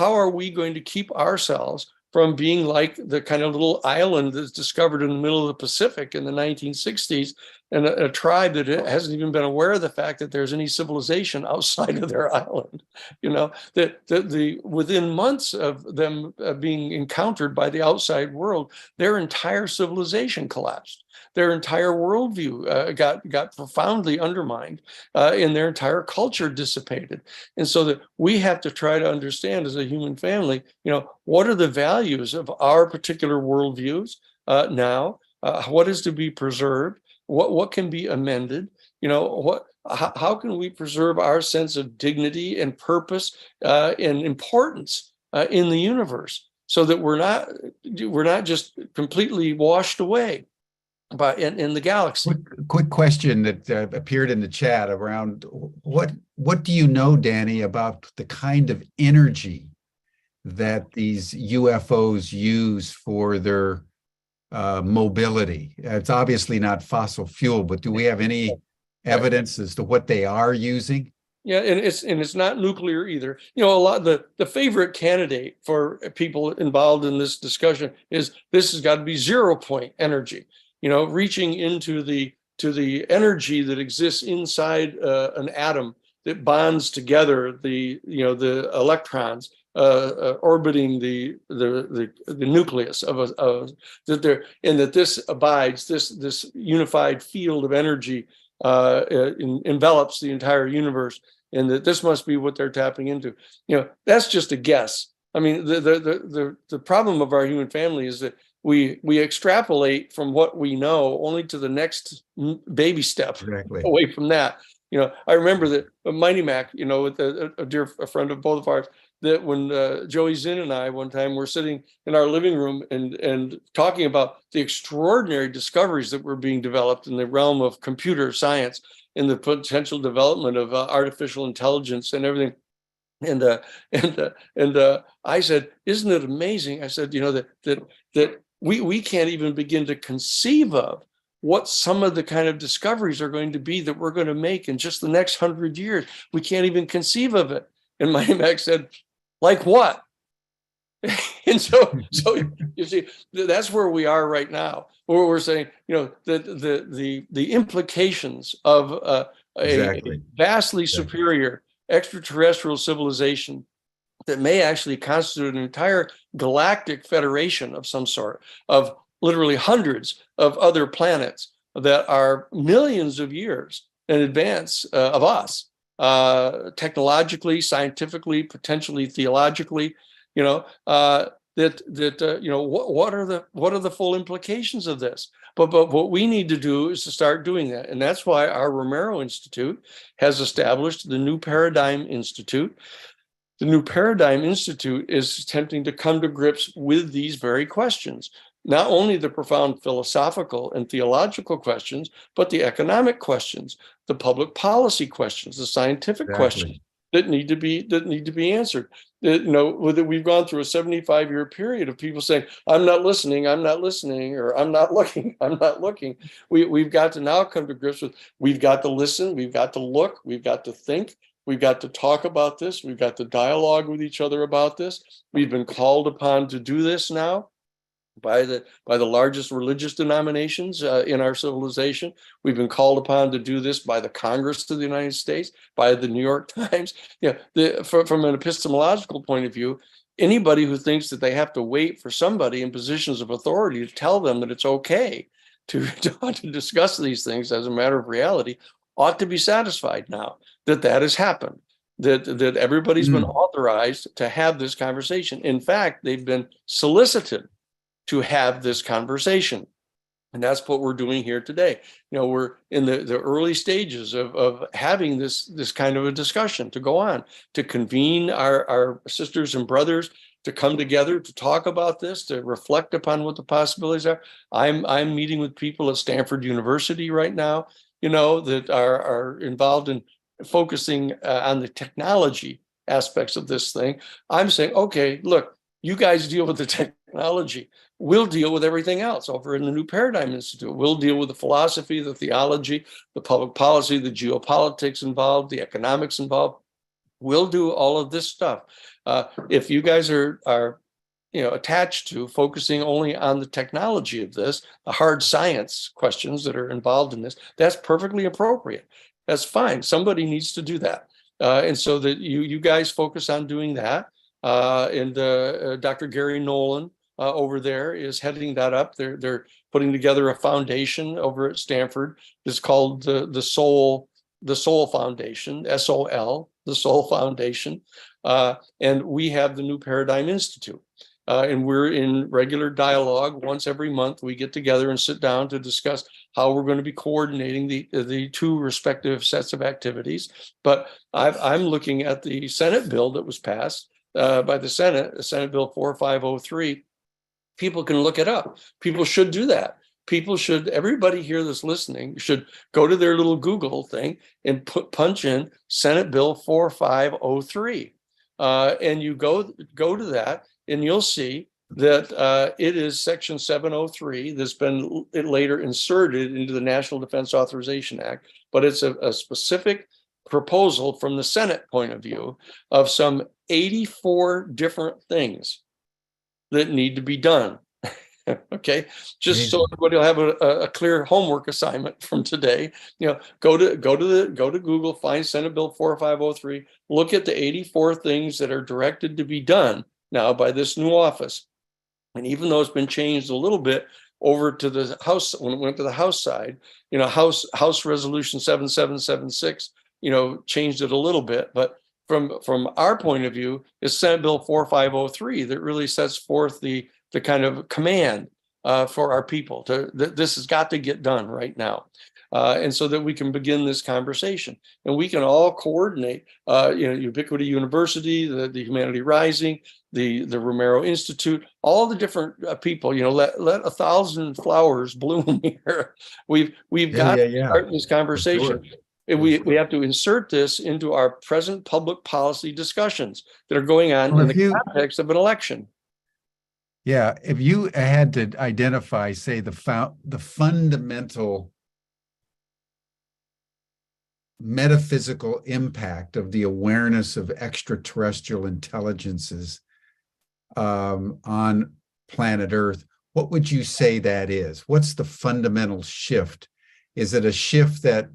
are we going to keep ourselves from being like the kind of little island that's discovered in the middle of the Pacific in the 1960s, and a tribe that hasn't even been aware of the fact that there's any civilization outside of their island. That the within months of them being encountered by the outside world, their entire civilization collapsed. Their entire worldview got profoundly undermined, and their entire culture dissipated. And so that we have to try to understand as a human family, what are the values of our particular worldviews now? What is to be preserved? What can be amended? How can we preserve our sense of dignity and purpose and importance in the universe, so that we're not just completely washed away in the galaxy. Quick question that appeared in the chat around what do you know, Danny, about the kind of energy that these UFOs use for their mobility? It's obviously not fossil fuel, but do we have any evidence as to what they are using? Yeah, and it's not nuclear either. A lot the favorite candidate for people involved in this discussion is this has got to be 0 point energy. Reaching into the energy that exists inside an atom that bonds together the electrons orbiting the nucleus of that there, and that this abides, this unified field of energy envelops the entire universe, and that this must be what they're tapping into. That's just a guess. I mean, the problem of our human family is that we extrapolate from what we know only to the next baby step. Exactly. Away from that. I remember that Mighty Mack, with a dear friend of both of ours, that when Joey Zinn and I one time were sitting in our living room and talking about the extraordinary discoveries that were being developed in the realm of computer science and the potential development of artificial intelligence and everything. And I said, isn't it amazing? I said, that we can't even begin to conceive of what some of the kind of discoveries are going to be that we're going to make in just the next 100 years. We can't even conceive of it. And Mighty Mack said, like what? And so you see, that's where we are right now, where we're saying, the implications of Exactly. a vastly superior extraterrestrial civilization that may actually constitute an entire galactic federation of some sort, of literally hundreds of other planets that are millions of years in advance of us, technologically, scientifically, potentially theologically. What are the full implications of this? But what we need to do is to start doing that. And that's why our Romero Institute has established the New Paradigm Institute. The New Paradigm Institute is attempting to come to grips with these very questions, not only the profound philosophical and theological questions, but the economic questions, the public policy questions, the scientific questions that need to be answered. We've gone through a 75-year period of people saying, I'm not listening, or I'm not looking. We've got to now come to grips with, we've got to listen, we've got to look, we've got to think, we've got to talk about this, we've got to dialogue with each other about this. We've been called upon to do this now by the largest religious denominations in our civilization. We've been called upon to do this by the Congress of the United States, by the New York Times. From an epistemological point of view, anybody who thinks that they have to wait for somebody in positions of authority to tell them that it's okay to discuss these things as a matter of reality ought to be satisfied now that has happened. That everybody's been authorized to have this conversation. In fact, they've been solicited to have this conversation. And that's what we're doing here today. We're in the early stages of having this kind of a discussion to go on, to convene our sisters and brothers to come together to talk about this, to reflect upon what the possibilities are. I'm meeting with people at Stanford University right now, that are involved in focusing on the technology aspects of this thing. I'm saying, okay, look, you guys deal with the technology. We'll deal with everything else over in the New Paradigm Institute. We'll deal with the philosophy, the theology, the public policy, the geopolitics involved, the economics involved. We'll do all of this stuff. If you guys are attached to focusing only on the technology of this, the hard science questions that are involved in this. That's perfectly appropriate. That's fine. Somebody needs to do that. And so that you guys focus on doing that. And Dr. Gary Nolan over there is heading that up. They're putting together a foundation over at Stanford. It's called the Soul Foundation, SOL, the Soul Foundation. And we have the New Paradigm Institute. And we're in regular dialogue. Once every month, we get together and sit down to discuss how we're going to be coordinating the two respective sets of activities. But I'm looking at the Senate bill that was passed by the Senate Bill 4503. People can look it up. People should do that. Everybody here that's listening should go to their little Google thing and punch in Senate Bill 4503. And you go to that, and you'll see that it is Section 703 that's been later inserted into the National Defense Authorization Act, but it's a specific proposal from the Senate point of view of some 84 different things that need to be done. Okay, just so everybody will have a clear homework assignment from today. Go to Google, find Senate Bill 4503, look at the 84 things that are directed to be done now by this new office. And even though it's been changed a little bit over to the House, when it went to the House side, House Resolution 7776, changed it a little bit. But from our point of view, it's Senate Bill 4503 that really sets forth the kind of command for our people this has got to get done right now. And so that we can begin this conversation, and we can all coordinate, Ubiquity University, the Humanity Rising, the Romero Institute, all the different people, let 1,000 flowers bloom here. We've got to start this conversation. Sure. And we have to insert this into our present public policy discussions that are going on in the context of an election. Yeah, if you had to identify, say, the fundamental metaphysical impact of the awareness of extraterrestrial intelligences on planet Earth, what would you say that is? What's the fundamental shift? Is it a shift that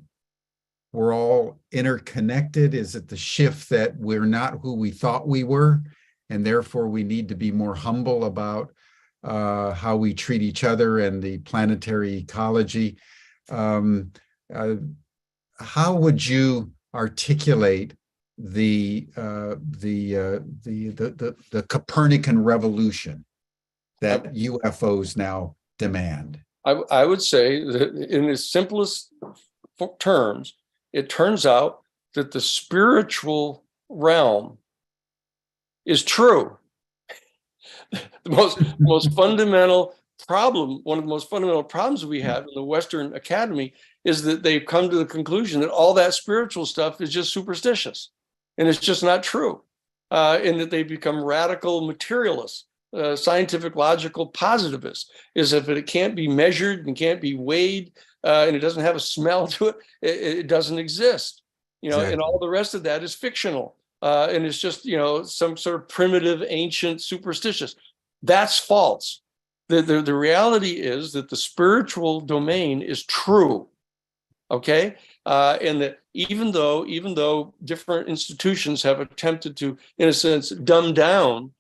we're all interconnected? Is it the shift that we're not who we thought we were, and therefore we need to be more humble about how we treat each other and the planetary ecology? How would you articulate the Copernican revolution that UFOs now demand? I would say that in its simplest terms, it turns out that the spiritual realm is true. The most fundamental problem, one of the most fundamental problems we have in the Western Academy is that they've come to the conclusion that all that spiritual stuff is just superstitious, and it's just not true, and that they become radical materialists, scientific, logical positivists, is if it can't be measured and can't be weighed, and it doesn't have a smell to it, it doesn't exist, exactly. And all the rest of that is fictional, and it's just, some sort of primitive, ancient, superstitious. That's false. The reality is that the spiritual domain is true. Okay, and that even though different institutions have attempted to, in a sense, dumb down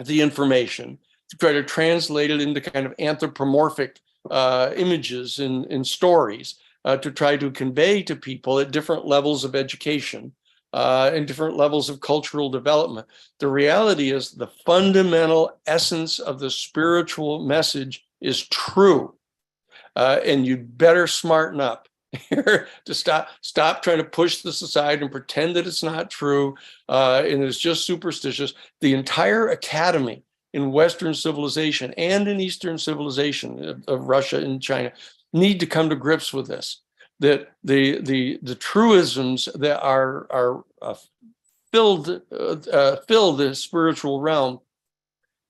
the information to try to translate it into kind of anthropomorphic images and stories to try to convey to people at different levels of education and different levels of cultural development. The reality is the fundamental essence of the spiritual message is true. And you'd better smarten up here to stop trying to push this aside and pretend that it's not true and it's just superstitious. The entire academy in Western civilization and in Eastern civilization of Russia and China need to come to grips with this. That the truisms that are fill the spiritual realm,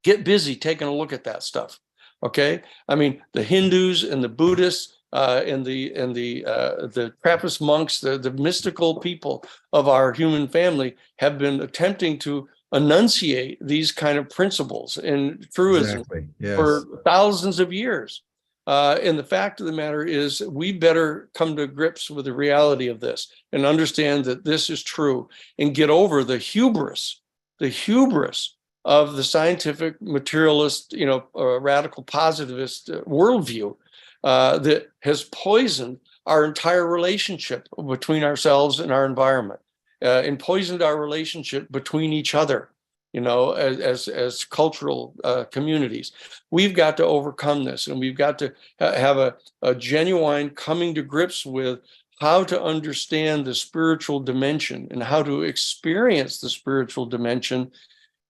get busy taking a look at that stuff. Okay, I mean, the Hindus and the Buddhists and the Trappist monks, the mystical people of our human family have been attempting to enunciate these kind of principles and truisms Exactly. Yes. for thousands of years. And the fact of the matter is, we better come to grips with the reality of this and understand that this is true, and get over the hubris of the scientific materialist, radical positivist worldview that has poisoned our entire relationship between ourselves and our environment, and poisoned our relationship between each other, as cultural communities. We've got to overcome this, and we've got to have a genuine coming to grips with how to understand the spiritual dimension and how to experience the spiritual dimension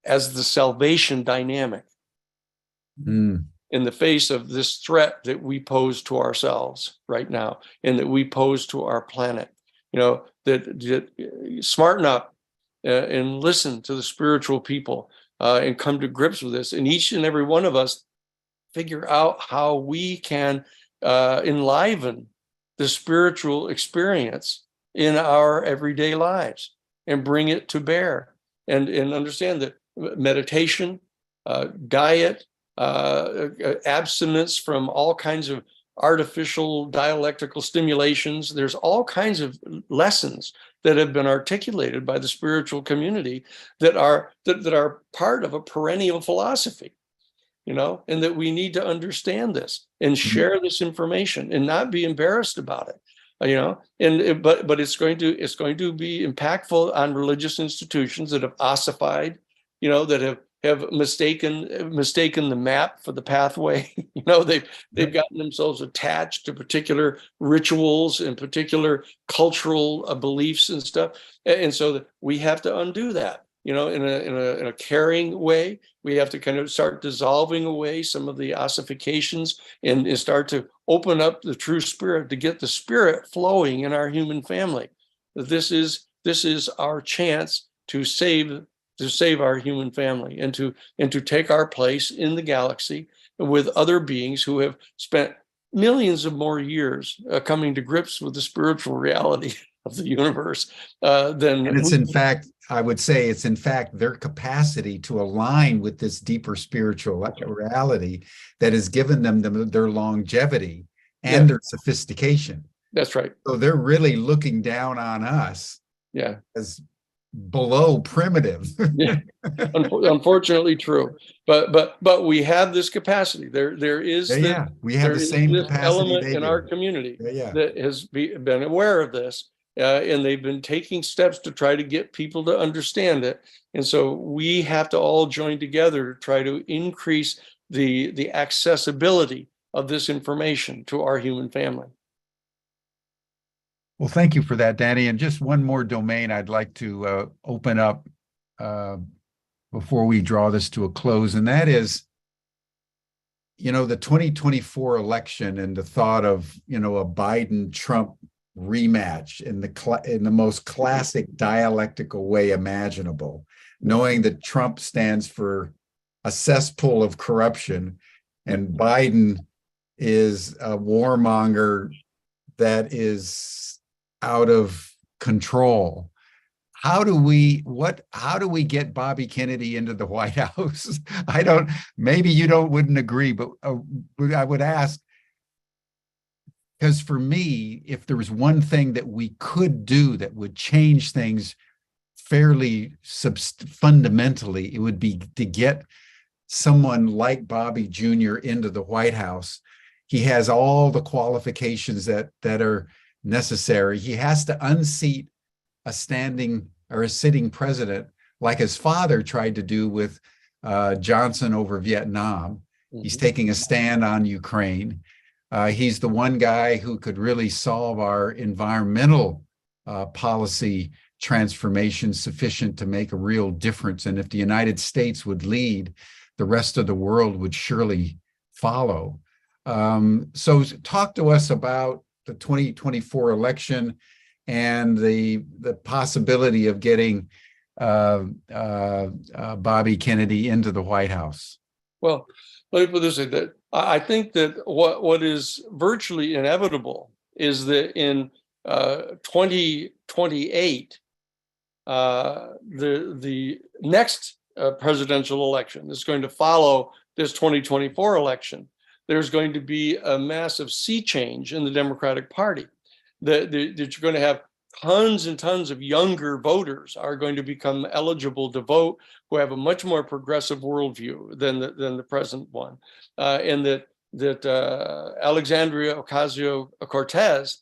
as the salvation dynamic in the face of this threat that we pose to ourselves right now, and that we pose to our planet. That smarten up and listen to the spiritual people and come to grips with this. And each and every one of us figure out how we can enliven the spiritual experience in our everyday lives and bring it to bear, and understand that meditation, diet, abstinence from all kinds of artificial dialectical stimulations. There's all kinds of lessons that have been articulated by the spiritual community that are part of a perennial philosophy, and that we need to understand this and share this information and not be embarrassed about it. But it's going to be impactful on religious institutions that have ossified, that have mistaken the map for the pathway. They've gotten themselves attached to particular rituals and particular cultural beliefs and stuff, and so that we have to undo that. In a caring way. We have to kind of start dissolving away some of the ossifications and start to open up the true spirit, to get the spirit flowing in our human family. This is our chance to save our human family, and to take our place in the galaxy with other beings who have spent millions of more years coming to grips with the spiritual reality of the universe than. And it's in fact, I would say it's in fact their capacity to align with this deeper spiritual reality that has given them their longevity and their sophistication. That's right. So they're really looking down on us as below primitive. Unfortunately true. But we have this capacity. There is we have the same capacity element in our community that has been aware of this. And they've been taking steps to try to get people to understand it. And so we have to all join together to try to increase the accessibility of this information to our human family. Well, thank you for that, Danny. And just one more domain I'd like to open up before we draw this to a close, and that is, the 2024 election and the thought of, a Biden-Trump rematch in the most classic dialectical way imaginable, knowing that Trump stands for a cesspool of corruption and Biden is a warmonger that is out of control. How do we get Bobby Kennedy into the White House? Maybe you wouldn't agree, but I would ask, because for me, if there was one thing that we could do that would change things fairly fundamentally, it would be to get someone like Bobby Jr. into the White House. He has all the qualifications that are necessary. He has to unseat a standing or a sitting president, like his father tried to do with Johnson over Vietnam. He's taking a stand on Ukraine. He's the one guy who could really solve our environmental policy transformation sufficient to make a real difference. And if the United States would lead, the rest of the world would surely follow. So talk to us about the 2024 election and the possibility of getting Bobby Kennedy into the White House. Well, let me put this way, that I think that what is virtually inevitable is that in 2028, the next presidential election is going to follow this 2024 election, there's going to be a massive sea change in the Democratic Party. That you're going to have tons and tons of younger voters are going to become eligible to vote, who have a much more progressive worldview than the present one, and that Alexandria Ocasio-Cortez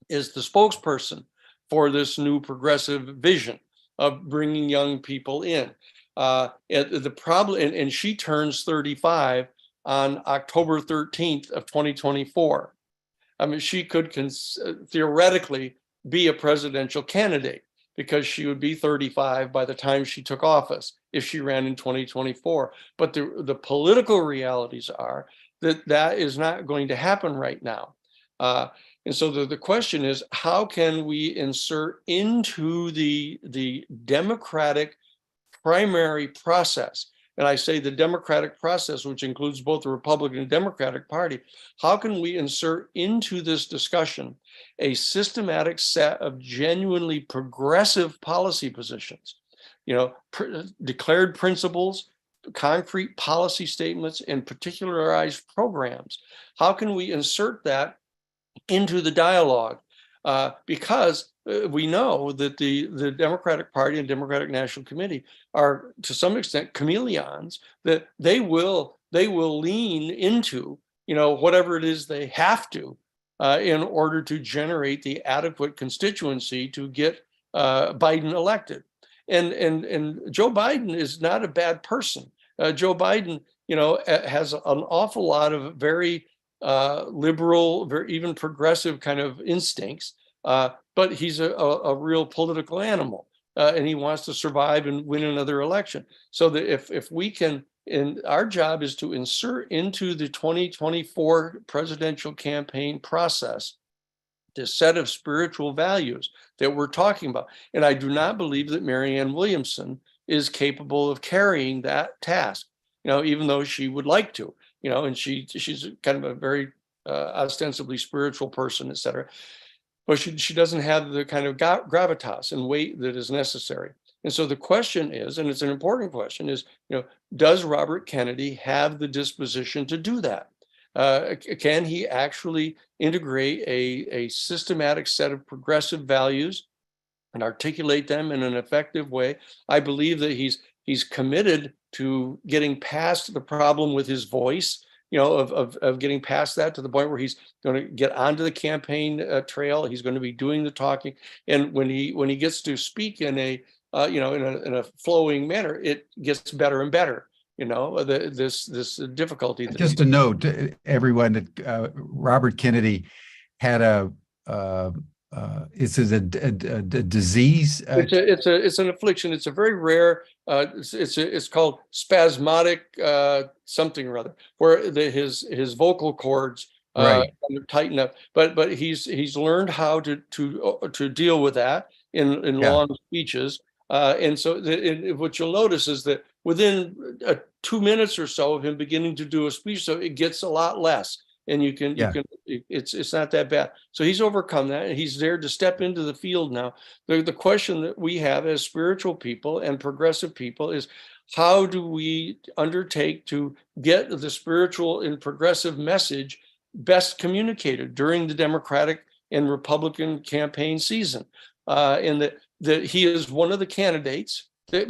is the spokesperson for this new progressive vision of bringing young people in. The problem, and she turns 35 on October 13th of 2024. I mean, she could theoretically be a presidential candidate because she would be 35 by the time she took office if she ran in 2024. But the political realities are that is not going to happen right now. And so the question is, how can we insert into the democratic primary process? And I say the democratic process, which includes both the Republican and Democratic Party, how can we insert into this discussion a systematic set of genuinely progressive policy positions, declared principles, concrete policy statements, and particularized programs? How can we insert that into the dialogue? Because we know that the Democratic Party and Democratic National Committee are, to some extent, chameleons, that they will lean into whatever it is they have to in order to generate the adequate constituency to get Biden elected. And Joe Biden is not a bad person. Joe Biden, has an awful lot of very liberal, very even progressive kind of instincts. But he's a real political animal, and he wants to survive and win another election. So that if we can, and our job is to insert into the 2024 presidential campaign process this set of spiritual values that we're talking about. And I do not believe that Marianne Williamson is capable of carrying that task, even though she would like to, and she's kind of a very ostensibly spiritual person, et cetera. But she doesn't have the kind of gravitas and weight that is necessary. And so the question is, and it's an important question, is, does Robert Kennedy have the disposition to do that? Can he actually integrate a systematic set of progressive values and articulate them in an effective way? I believe that he's committed to getting past the problem with his voice, of getting past that to the point where he's going to get onto the campaign trail. He's going to be doing the talking, and when he gets to speak in a flowing manner, it gets better and better. This difficulty. Just a note, everyone, that Robert Kennedy had it's a disease. It's an affliction. It's a very rare. It's called spasmodic something or other, where his vocal cords Right. tighten up. But he's learned how to deal with that in long speeches. And so what you'll notice is that within 2 minutes or so of him beginning to do a speech, so it gets a lot less. And it's not that bad. So he's overcome that, and he's there to step into the field now. The question that we have as spiritual people and progressive people is, how do we undertake to get the spiritual and progressive message best communicated during the Democratic and Republican campaign season? And that he is one of the candidates that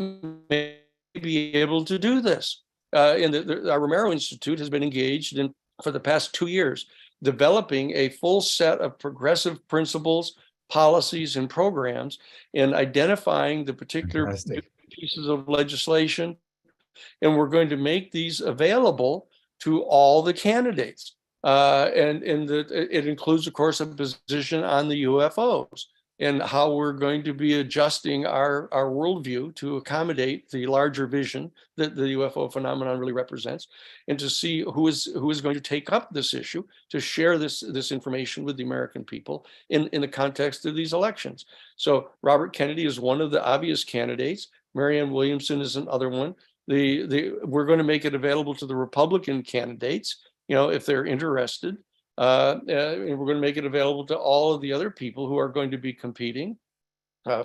may be able to do this. And our Romero Institute has been engaged in, for the past 2 years, developing a full set of progressive principles, policies, and programs, and identifying the particular pieces of legislation. And we're going to make these available to all the candidates. And it includes, of course, a position on the UFOs and how we're going to be adjusting our worldview to accommodate the larger vision that the UFO phenomenon really represents, and to see who is going to take up this issue, to share this information with the American people in the context of these elections. So Robert Kennedy is one of the obvious candidates. Marianne Williamson is another one. We're going to make it available to the Republican candidates, if they're interested. And we're going to make it available to all of the other people who are going to be competing.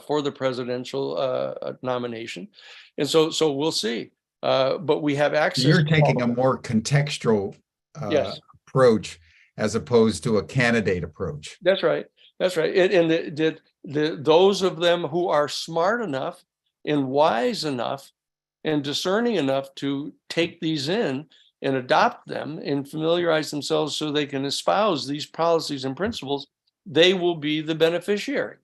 for the presidential nomination. And so we'll see. But we have access. You're taking a more contextual yes. approach as opposed to a candidate approach. That's right. That's right. And those of them who are smart enough and wise enough and discerning enough to take these in and adopt them and familiarize themselves so they can espouse these policies and principles, they will be the beneficiary.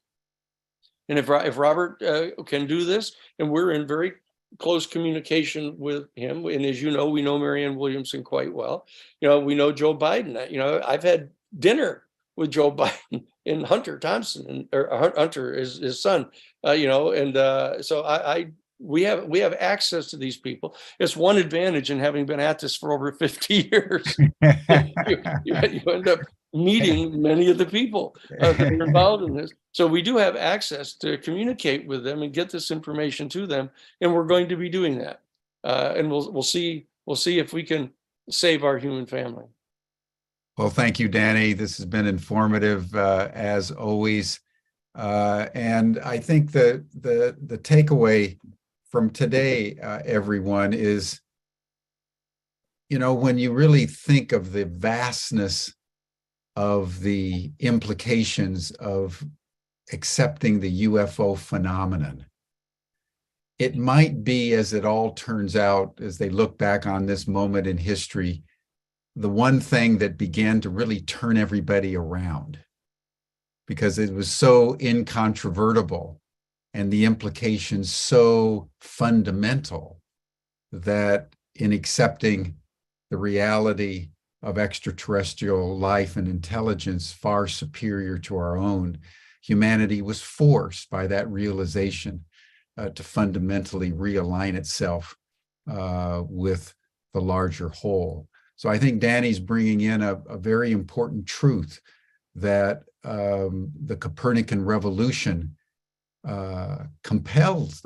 And if Robert can do this, and we're in very close communication with him, and as you know, we know Marianne Williamson quite well. We know Joe Biden. I've had dinner with Joe Biden and Hunter Thompson, or Hunter is his son. So we have access to these people. It's one advantage in having been at this for over 50 years. you end up meeting many of the people that are involved in this. So we do have access to communicate with them and get this information to them, and we're going to be doing that. And we'll see if we can save our human family. Well, thank you, Danny. This has been informative as always. And I think the takeaway from today, everyone, is, when you really think of the vastness of the implications of accepting the UFO phenomenon, it might be, as it all turns out, as they look back on this moment in history, the one thing that began to really turn everybody around, because it was so incontrovertible and the implications so fundamental that in accepting the reality of extraterrestrial life and intelligence far superior to our own, humanity was forced by that realization to fundamentally realign itself with the larger whole. So I think Danny's bringing in a very important truth that the Copernican revolution compels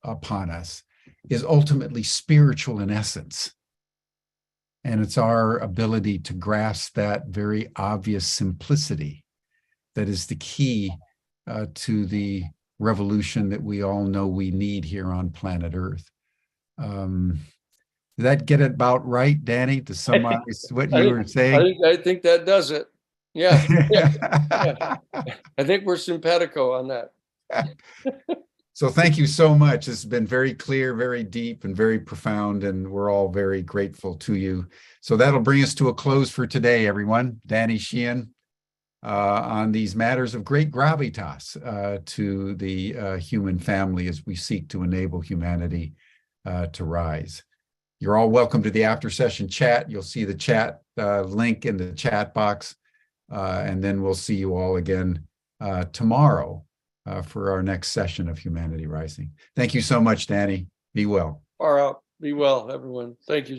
upon us is ultimately spiritual in essence. And it's our ability to grasp that very obvious simplicity that is the key to the revolution that we all know we need here on planet Earth. Did that get it about right, Danny, to summarize what you were saying? I think that does it. Yeah. Yeah. I think we're simpatico on that. So thank you so much. It's been very clear, very deep, and very profound, and we're all very grateful to you. So that'll bring us to a close for today, everyone. Danny Sheehan on these matters of great gravitas to the human family as we seek to enable humanity to rise. You're all welcome to the after session chat. You'll see the chat link in the chat box, and then we'll see you all again tomorrow for our next session of Humanity Rising. Thank you so much, Danny. Be well. Far out. Be well, everyone. Thank you.